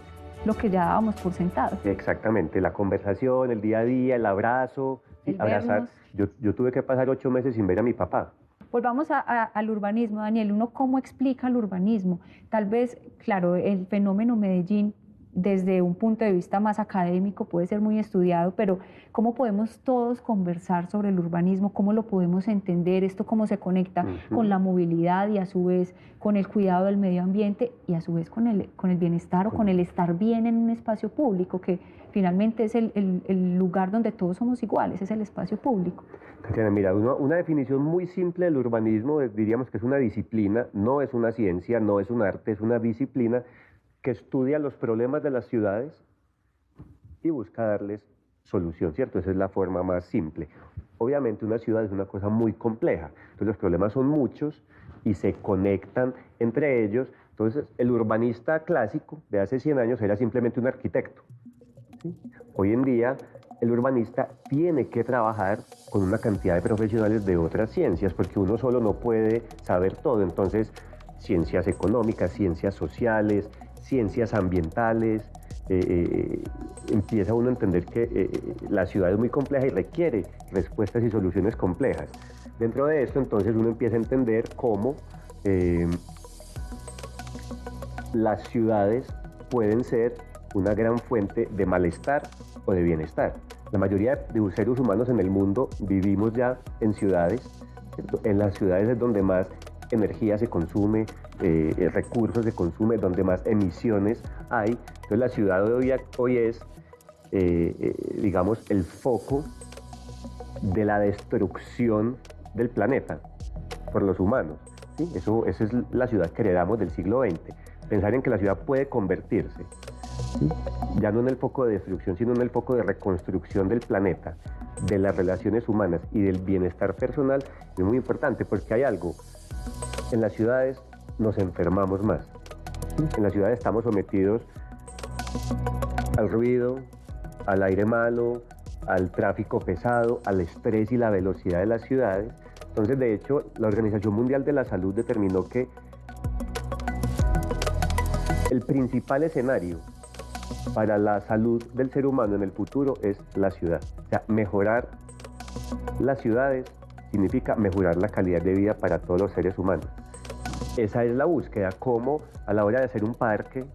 lo que ya dábamos por sentado. Exactamente, la conversación, el día a día, el abrazo, abrazar. Yo tuve que pasar 8 meses sin ver a mi papá. Volvamos al urbanismo, Daniel. ¿Uno cómo explica el urbanismo? Tal vez, claro, el fenómeno Medellín, desde un punto de vista más académico, puede ser muy estudiado, pero ¿cómo podemos todos conversar sobre el urbanismo? ¿Cómo lo podemos entender? ¿Esto cómo se conecta con la movilidad y a su vez con el cuidado del medio ambiente y a su vez con el bienestar o con el estar bien en un espacio público, que finalmente es el lugar donde todos somos iguales, es el espacio público? Tatiana, mira, una definición muy simple del urbanismo, diríamos que es una disciplina, no es una ciencia, no es un arte, es una disciplina que estudia los problemas de las ciudades y busca darles solución, ¿cierto? Esa es la forma más simple. Obviamente una ciudad es una cosa muy compleja, entonces los problemas son muchos y se conectan entre ellos. Entonces el urbanista clásico de hace 100 años era simplemente un arquitecto, ¿sí? Hoy en día el urbanista tiene que trabajar con una cantidad de profesionales de otras ciencias, porque uno solo no puede saber todo. Entonces, ciencias económicas, ciencias sociales, ciencias ambientales, empieza uno a entender que la ciudad es muy compleja y requiere respuestas y soluciones complejas. Dentro de esto, entonces, uno empieza a entender cómo las ciudades pueden ser una gran fuente de malestar o de bienestar. La mayoría de seres humanos en el mundo vivimos ya en ciudades, ¿cierto? En las ciudades es donde más energía se consume, recursos se consume, donde más emisiones hay. Entonces la ciudad de hoy es, digamos, el foco de la destrucción del planeta por los humanos. ¿sí? Esa es la ciudad que heredamos del siglo XX. Pensar en que la ciudad puede convertirse, ¿sí? Ya no en el foco de destrucción, sino en el foco de reconstrucción del planeta, de las relaciones humanas y del bienestar personal, es muy importante porque hay algo. En las ciudades nos enfermamos más. ¿Sí? En las ciudades estamos sometidos al ruido, al aire malo, al tráfico pesado, al estrés y la velocidad de las ciudades. Entonces, de hecho, la Organización Mundial de la Salud determinó que el principal escenario para la salud del ser humano en el futuro es la ciudad. O sea, mejorar las ciudades significa mejorar la calidad de vida para todos los seres humanos. Esa es la búsqueda, cómo a la hora de hacer un parque,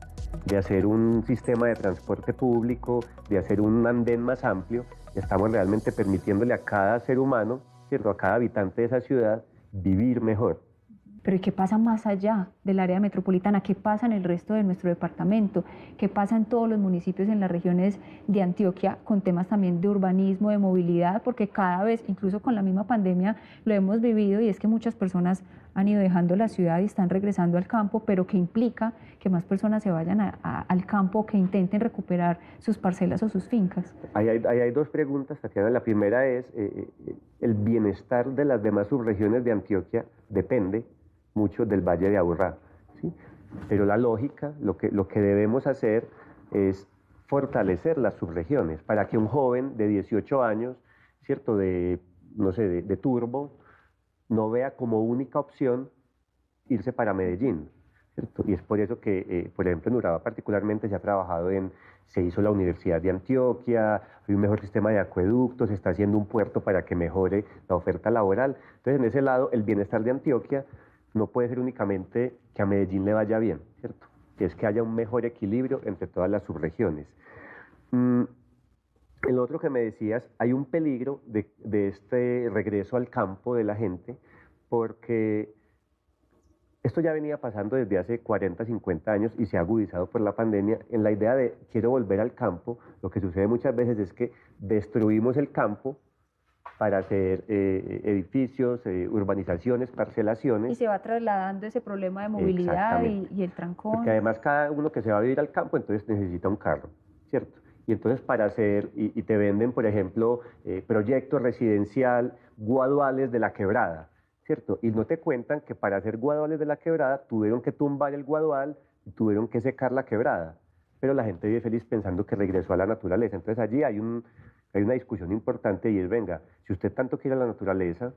de hacer un sistema de transporte público, de hacer un andén más amplio, estamos realmente permitiéndole a cada ser humano, ¿cierto?, a cada habitante de esa ciudad, vivir mejor. Pero ¿y qué pasa más allá del área metropolitana? ¿Qué pasa en el resto de nuestro departamento? ¿Qué pasa en todos los municipios en las regiones de Antioquia con temas también de urbanismo, de movilidad? Porque cada vez, incluso con la misma pandemia, lo hemos vivido y es que muchas personas han ido dejando la ciudad y están regresando al campo, pero que implica que más personas se vayan al campo, que intenten recuperar sus parcelas o sus fincas. Hay dos preguntas, Tatiana. La primera es, el bienestar de las demás subregiones de Antioquia depende mucho del Valle de Aburrá, ¿sí? Pero la lógica, lo que debemos hacer es fortalecer las subregiones para que un joven de 18 años, ¿cierto?, de Turbo, no vea como única opción irse para Medellín, ¿cierto? Y es por eso que, por ejemplo, en Urabá particularmente se hizo la Universidad de Antioquia, hay un mejor sistema de acueductos, se está haciendo un puerto para que mejore la oferta laboral. Entonces, en ese lado, el bienestar de Antioquia no puede ser únicamente que a Medellín le vaya bien, ¿cierto? Que es que haya un mejor equilibrio entre todas las subregiones. En lo otro que me decías, hay un peligro de este regreso al campo de la gente, porque esto ya venía pasando desde hace 40, 50 años y se ha agudizado por la pandemia. En la idea de quiero volver al campo, lo que sucede muchas veces es que destruimos el campo para hacer edificios, urbanizaciones, parcelaciones. Y se va trasladando ese problema de movilidad y el trancón. Porque además cada uno que se va a vivir al campo entonces necesita un carro, ¿cierto? Y entonces para hacer, y te venden, por ejemplo, proyectos residencial, guaduales de la quebrada, ¿cierto? Y no te cuentan que para hacer guaduales de la quebrada tuvieron que tumbar el guadual y tuvieron que secar la quebrada. Pero la gente vive feliz pensando que regresó a la naturaleza. Entonces allí hay una discusión importante y es, venga, si usted tanto quiere la naturaleza,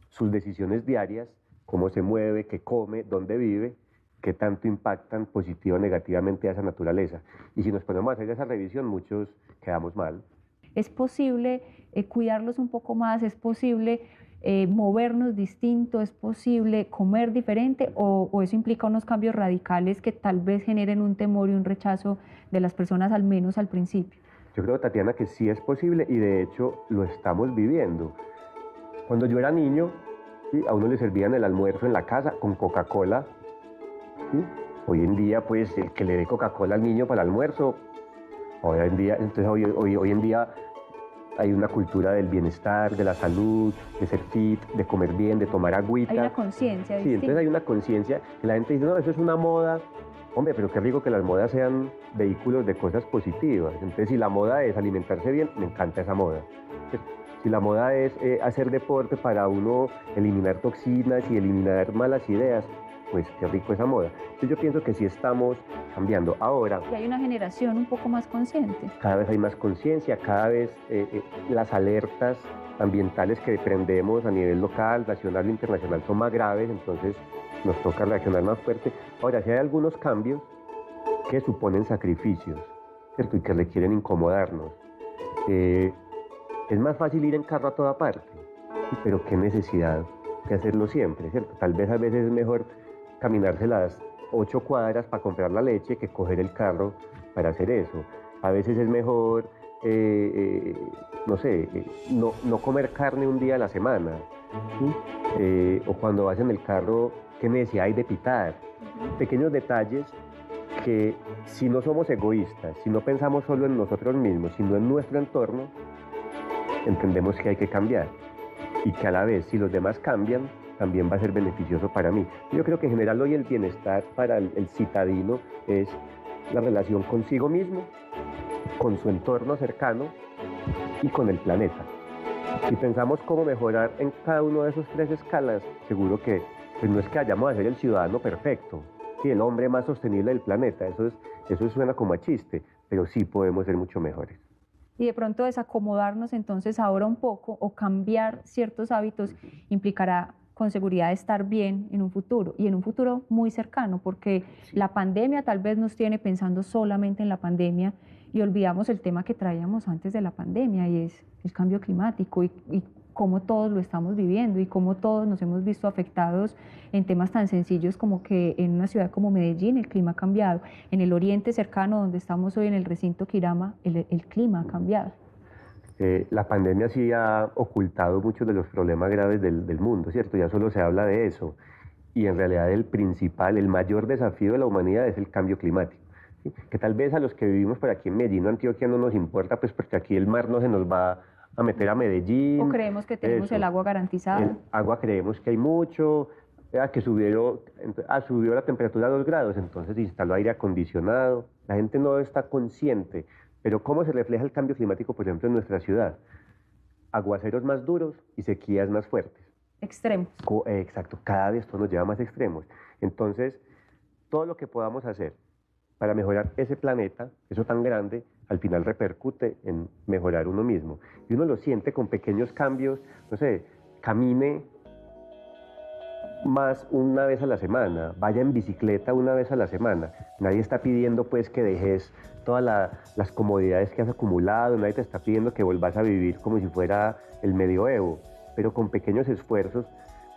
sus decisiones diarias, cómo se mueve, qué come, dónde vive, qué tanto impactan positiva o negativamente a esa naturaleza. Y si nos ponemos a hacer esa revisión, muchos quedamos mal. ¿Es posible cuidarlos un poco más? ¿Es posible movernos distinto? ¿Es posible comer diferente? ¿O eso implica unos cambios radicales que tal vez generen un temor y un rechazo de las personas, al menos al principio? Yo creo, Tatiana, que sí es posible y de hecho lo estamos viviendo. Cuando yo era niño, ¿sí?, a uno le servían el almuerzo en la casa con Coca-Cola. ¿Sí? Hoy en día, pues, el que le dé Coca-Cola al niño para el almuerzo, hoy en día hay una cultura del bienestar, de la salud, de ser fit, de comer bien, de tomar agüita. Hay una conciencia. Sí, entonces hay una conciencia que la gente dice, no, eso es una moda. Hombre, pero qué rico que las modas sean vehículos de cosas positivas. Entonces, si la moda es alimentarse bien, me encanta esa moda. Si la moda es hacer deporte para uno eliminar toxinas y eliminar malas ideas, pues qué rico esa moda. Entonces yo pienso que sí estamos cambiando. Ahora, y hay una generación un poco más consciente. Cada vez hay más conciencia, cada vez las alertas ambientales que prendemos a nivel local, nacional e internacional son más graves, entonces nos toca reaccionar más fuerte. Ahora, sí hay algunos cambios que suponen sacrificios, ¿cierto?, y que requieren incomodarnos. Es más fácil ir en carro a toda parte, pero qué necesidad de hacerlo siempre, ¿cierto? Tal vez a veces es mejor caminarse las 8 cuadras para comprar la leche que coger el carro para hacer eso. A veces es mejor, no comer carne un día a la semana, ¿sí? O cuando vas en el carro, ¿qué necesidad hay de pitar? Pequeños detalles que, si no somos egoístas, si no pensamos solo en nosotros mismos, sino en nuestro entorno, entendemos que hay que cambiar. Y que a la vez, si los demás cambian, también va a ser beneficioso para mí. Yo creo que en general hoy el bienestar para el citadino es la relación consigo mismo, con su entorno cercano y con el planeta. Si pensamos cómo mejorar en cada uno de esos 3 escalas, seguro que pues no es que vayamos a ser el ciudadano perfecto, ¿sí? El hombre más sostenible del planeta, eso suena como a chiste, pero sí podemos ser mucho mejores. Y de pronto desacomodarnos entonces ahora un poco o cambiar ciertos hábitos implicará con seguridad estar bien en un futuro y en un futuro muy cercano, porque la pandemia tal vez nos tiene pensando solamente en la pandemia y olvidamos el tema que traíamos antes de la pandemia y es el cambio climático y cómo todos lo estamos viviendo y cómo todos nos hemos visto afectados en temas tan sencillos como que en una ciudad como Medellín el clima ha cambiado, en el oriente cercano donde estamos hoy en el recinto Quirama el clima ha cambiado. La pandemia sí ha ocultado muchos de los problemas graves del mundo, ¿cierto? Ya solo se habla de eso. Y en realidad el mayor desafío de la humanidad es el cambio climático, ¿sí? Que tal vez a los que vivimos por aquí en Medellín o Antioquia no nos importa, pues porque aquí el mar no se nos va a meter a Medellín. O creemos que tenemos el agua garantizada. El agua creemos que hay mucho, que subió la temperatura a 2 grados, entonces se instaló aire acondicionado. La gente no está consciente. Pero ¿cómo se refleja el cambio climático, por ejemplo, en nuestra ciudad? Aguaceros más duros y sequías más fuertes. Extremos. Exacto, cada vez esto nos lleva a más extremos. Entonces, todo lo que podamos hacer para mejorar ese planeta, eso tan grande, al final repercute en mejorar uno mismo. Y uno lo siente con pequeños cambios, no sé, camine más una vez a la semana, vaya en bicicleta una vez a la semana. Nadie está pidiendo pues que dejes todas las comodidades que has acumulado, nadie te está pidiendo que vuelvas a vivir como si fuera el medioevo, pero con pequeños esfuerzos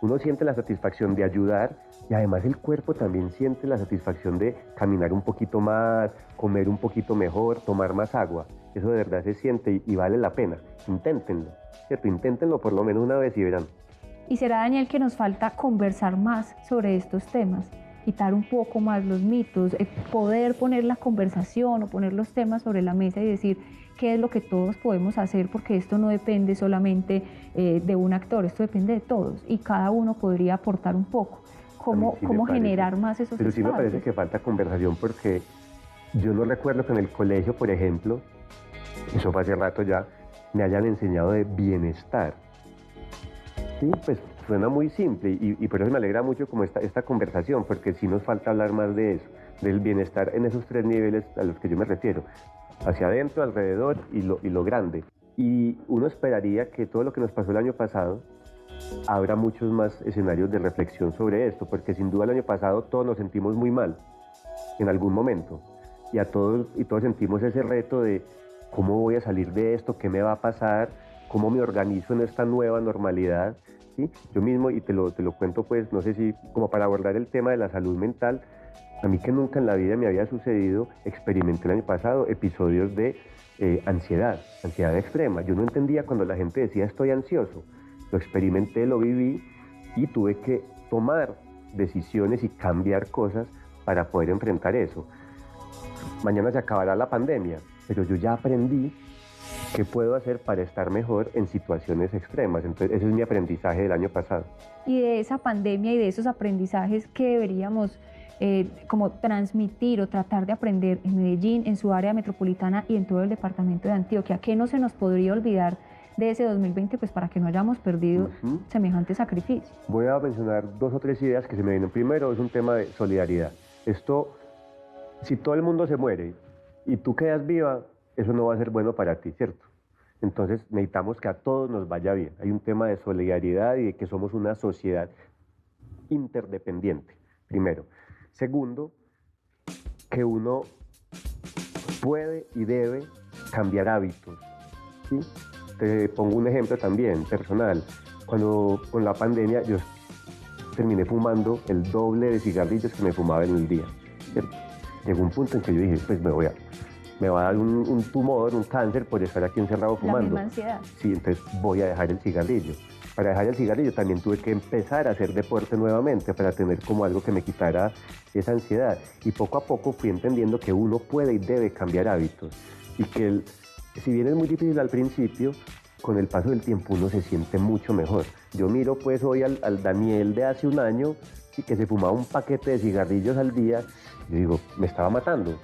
uno siente la satisfacción de ayudar y además el cuerpo también siente la satisfacción de caminar un poquito más, comer un poquito mejor, tomar más agua. Eso de verdad se siente y vale la pena. Inténtenlo, ¿cierto? Inténtenlo por lo menos una vez y verán. Y será, Daniel, que nos falta conversar más sobre estos temas, quitar un poco más los mitos, poder poner la conversación o poner los temas sobre la mesa y decir qué es lo que todos podemos hacer, porque esto no depende solamente de un actor, esto depende de todos y cada uno podría aportar un poco. ¿Cómo generar más esos Pero espacios? sí me parece que falta conversación porque yo no recuerdo que en el colegio, por ejemplo, eso fue hace rato ya, me hayan enseñado de bienestar. Sí, pues suena muy simple y por eso me alegra mucho como esta conversación, porque sí nos falta hablar más de eso, del bienestar en esos 3 niveles a los que yo me refiero, hacia adentro, alrededor y lo grande. Y uno esperaría que todo lo que nos pasó el año pasado abra muchos más escenarios de reflexión sobre esto, porque sin duda el año pasado todos nos sentimos muy mal en algún momento y todos sentimos ese reto de cómo voy a salir de esto, qué me va a pasar, cómo me organizo en esta nueva normalidad, ¿sí? Yo mismo, y te lo cuento pues, no sé si como para abordar el tema de la salud mental, a mí que nunca en la vida me había sucedido, experimenté el año pasado episodios de ansiedad extrema. Yo no entendía cuando la gente decía estoy ansioso, lo experimenté, lo viví y tuve que tomar decisiones y cambiar cosas para poder enfrentar eso. Mañana se acabará la pandemia, pero yo ya aprendí qué puedo hacer para estar mejor en situaciones extremas. Entonces, ese es mi aprendizaje del año pasado. Y de esa pandemia y de esos aprendizajes, ¿qué deberíamos como transmitir o tratar de aprender en Medellín, en su área metropolitana y en todo el departamento de Antioquia? ¿Qué no se nos podría olvidar de ese 2020 pues para que no hayamos perdido semejante sacrificio? Voy a mencionar 2 o 3 ideas que se me vienen. Primero es un tema de solidaridad. Esto, si todo el mundo se muere y tú quedas viva, eso no va a ser bueno para ti, ¿cierto? Entonces necesitamos que a todos nos vaya bien. Hay un tema de solidaridad y de que somos una sociedad interdependiente, primero. Segundo, que uno puede y debe cambiar hábitos, ¿sí? Te pongo un ejemplo también personal. Cuando con la pandemia yo terminé fumando el doble de cigarrillos que me fumaba en el día, ¿cierto? Llegó un punto en que yo dije, pues me va a dar un tumor, un cáncer por estar aquí encerrado fumando. La misma ansiedad. Sí, entonces voy a dejar el cigarrillo. Para dejar el cigarrillo también tuve que empezar a hacer deporte nuevamente para tener como algo que me quitara esa ansiedad. Y poco a poco fui entendiendo que uno puede y debe cambiar hábitos. Y que si bien es muy difícil al principio, con el paso del tiempo uno se siente mucho mejor. Yo miro pues hoy al Daniel de hace un año y que se fumaba un paquete de cigarrillos al día, yo digo, me estaba matando.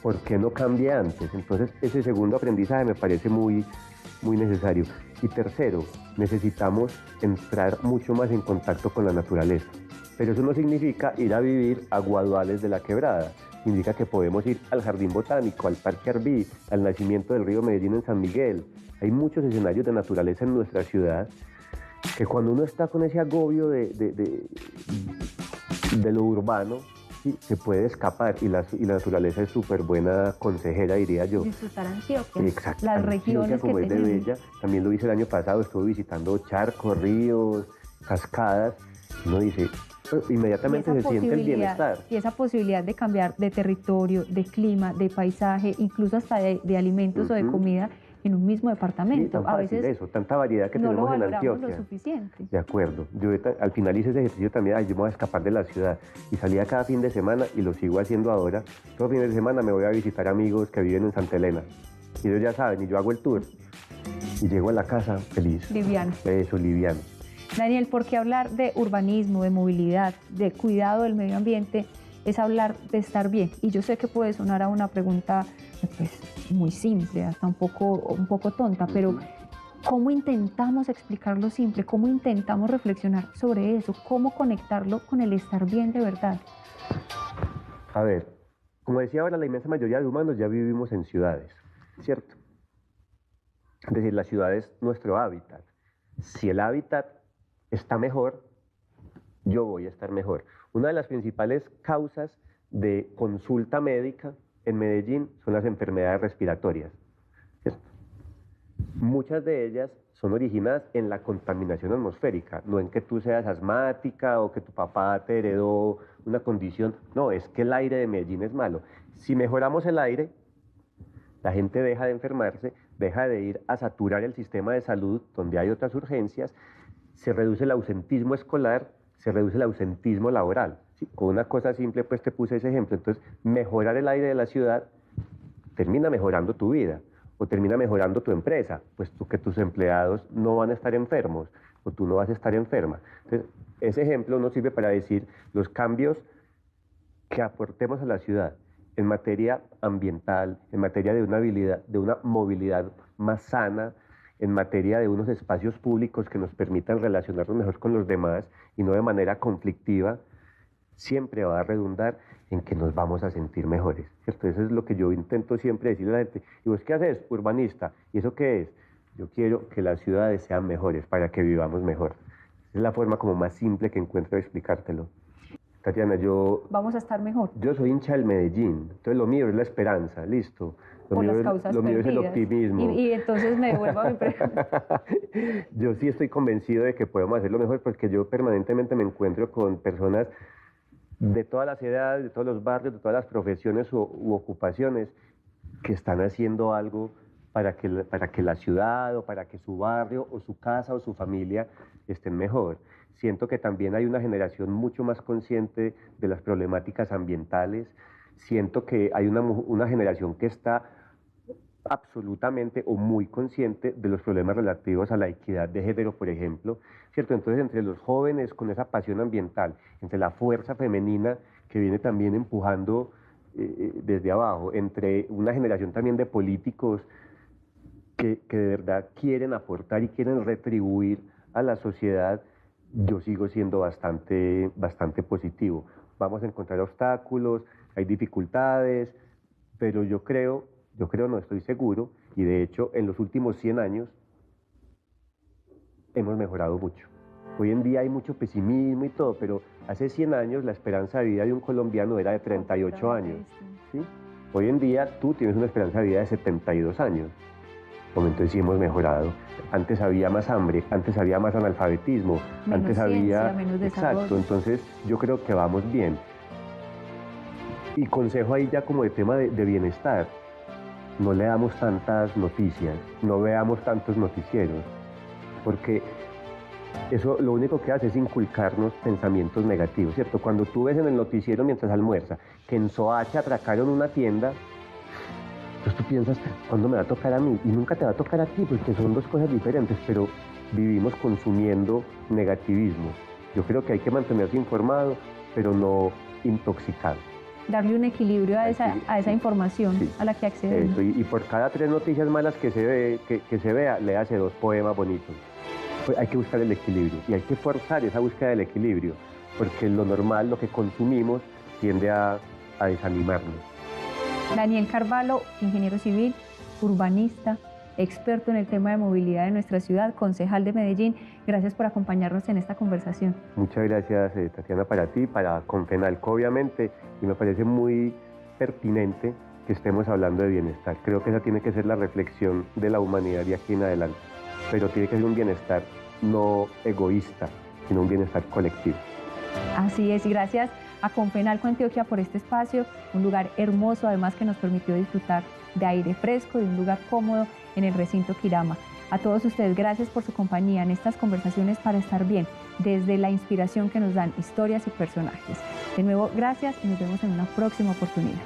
¿Por qué no cambié antes? Entonces ese segundo aprendizaje me parece muy necesario. Y tercero, necesitamos entrar mucho más en contacto con la naturaleza. Pero eso no significa ir a vivir a Guaduales de la Quebrada. Indica que podemos ir al Jardín Botánico, al Parque Arví, al nacimiento del río Medellín en San Miguel. Hay muchos escenarios de naturaleza en nuestra ciudad que cuando uno está con ese agobio de lo urbano, sí, se puede escapar y la naturaleza es súper buena consejera, diría yo. Disfrutar Antioquia, exacto. las Antioquia, regiones como que es de tenemos. bella, también lo hice el año pasado, estuve visitando charcos, ríos, cascadas, uno dice, inmediatamente se siente el bienestar. Y esa posibilidad de cambiar de territorio, de clima, de paisaje, incluso hasta de alimentos o de comida en un mismo departamento. Sí, a veces eso, tanta variedad que no tenemos lo en valoramos Antioquia. lo suficiente. De acuerdo. Yo al final hice ese ejercicio también, yo me voy a escapar de la ciudad. Y salía cada fin de semana y lo sigo haciendo ahora. Todo fin de semana me voy a visitar amigos que viven en Santa Elena. Y ellos ya saben, y yo hago el tour. Y llego a la casa feliz. Liviano. Eso, liviano. Daniel, ¿por qué hablar de urbanismo, de movilidad, de cuidado del medio ambiente es hablar de estar bien? Y yo sé que puede sonar a una pregunta pues, muy simple, hasta un poco tonta, pero ¿cómo intentamos explicarlo simple? ¿Cómo intentamos reflexionar sobre eso? ¿Cómo conectarlo con el estar bien de verdad? A ver, como decía ahora, la inmensa mayoría de humanos ya vivimos en ciudades, ¿cierto? Es decir, la ciudad es nuestro hábitat. Si el hábitat está mejor, yo voy a estar mejor. Una de las principales causas de consulta médica en Medellín son las enfermedades respiratorias, ¿cierto? Muchas de ellas son originadas en la contaminación atmosférica, no en que tú seas asmática o que tu papá te heredó una condición, no, es que el aire de Medellín es malo. Si mejoramos el aire, la gente deja de enfermarse, deja de ir a saturar el sistema de salud donde hay otras urgencias, se reduce el ausentismo escolar, se reduce el ausentismo laboral. ¿Sí? Con una cosa simple, pues te puse ese ejemplo. Entonces, mejorar el aire de la ciudad termina mejorando tu vida o termina mejorando tu empresa, pues que tus empleados no van a estar enfermos o tú no vas a estar enferma. Entonces, ese ejemplo nos sirve para decir los cambios que aportemos a la ciudad en materia ambiental, en materia de una movilidad más sana, en materia de unos espacios públicos que nos permitan relacionarnos mejor con los demás y no de manera conflictiva, siempre va a redundar en que nos vamos a sentir mejores, ¿cierto? Eso es lo que yo intento siempre decirle a la gente. ¿Y vos qué haces? Urbanista. ¿Y eso qué es? Yo quiero que las ciudades sean mejores para que vivamos mejor. Es la forma como más simple que encuentro de explicártelo. Tatiana, vamos a estar mejor. Yo soy hincha del Medellín, entonces lo mío es la esperanza, listo. Lo mío es el optimismo. Y entonces me devuelvo a mi pregunta. Yo sí estoy convencido de que podemos hacerlo mejor porque yo permanentemente me encuentro con personas de todas las edades, de todos los barrios, de todas las profesiones u ocupaciones que están haciendo algo para que la ciudad o para que su barrio o su casa o su familia estén mejor. Siento que también hay una generación mucho más consciente de las problemáticas ambientales. Siento que hay una generación que está absolutamente o muy consciente de los problemas relativos a la equidad de género, por ejemplo, ¿cierto? Entonces, entre los jóvenes con esa pasión ambiental, entre la fuerza femenina que viene también empujando desde abajo, entre una generación también de políticos que de verdad quieren aportar y quieren retribuir a la sociedad, yo sigo siendo bastante positivo. Vamos a encontrar obstáculos, hay dificultades, pero yo creo, no estoy seguro, y de hecho en los últimos 100 años hemos mejorado mucho. Hoy en día hay mucho pesimismo y todo, pero hace 100 años la esperanza de vida de un colombiano era de 38 años. ¿Sí? Hoy en día tú tienes una esperanza de vida de 72 años. Entonces sí hemos mejorado. Antes había más hambre, antes había más analfabetismo, menos antes ciencia, había... menos desarrollo. Exacto, entonces yo creo que vamos bien. Y consejo ahí ya como de tema de bienestar, no leamos tantas noticias, no veamos tantos noticieros, porque eso lo único que hace es inculcarnos pensamientos negativos, ¿cierto? Cuando tú ves en el noticiero mientras almuerza que en Soacha atracaron una tienda, Entonces tú piensas, ¿cuándo me va a tocar a mí? Y nunca te va a tocar a ti, porque son dos cosas diferentes, pero vivimos consumiendo negativismo. Yo creo que hay que mantenerse informado, pero no intoxicado. Darle un equilibrio a esa información, sí, a la que accedemos. Eso, y por cada 3 noticias malas que se vea, léase 2 poemas bonitos. Pues hay que buscar el equilibrio y hay que forzar esa búsqueda del equilibrio, porque lo normal, lo que consumimos, tiende a desanimarnos. Daniel Carvalho, ingeniero civil, urbanista, experto en el tema de movilidad de nuestra ciudad, concejal de Medellín, gracias por acompañarnos en esta conversación. Muchas gracias, Tatiana, para ti, para Confenalco, obviamente, y me parece muy pertinente que estemos hablando de bienestar. Creo que esa tiene que ser la reflexión de la humanidad de aquí en adelante, pero tiene que ser un bienestar no egoísta, sino un bienestar colectivo. Así es, gracias a Confenalco Antioquia por este espacio, un lugar hermoso, además que nos permitió disfrutar de aire fresco, de un lugar cómodo en el recinto Quirama. A todos ustedes, gracias por su compañía en estas conversaciones para estar bien, desde la inspiración que nos dan historias y personajes. De nuevo, gracias y nos vemos en una próxima oportunidad.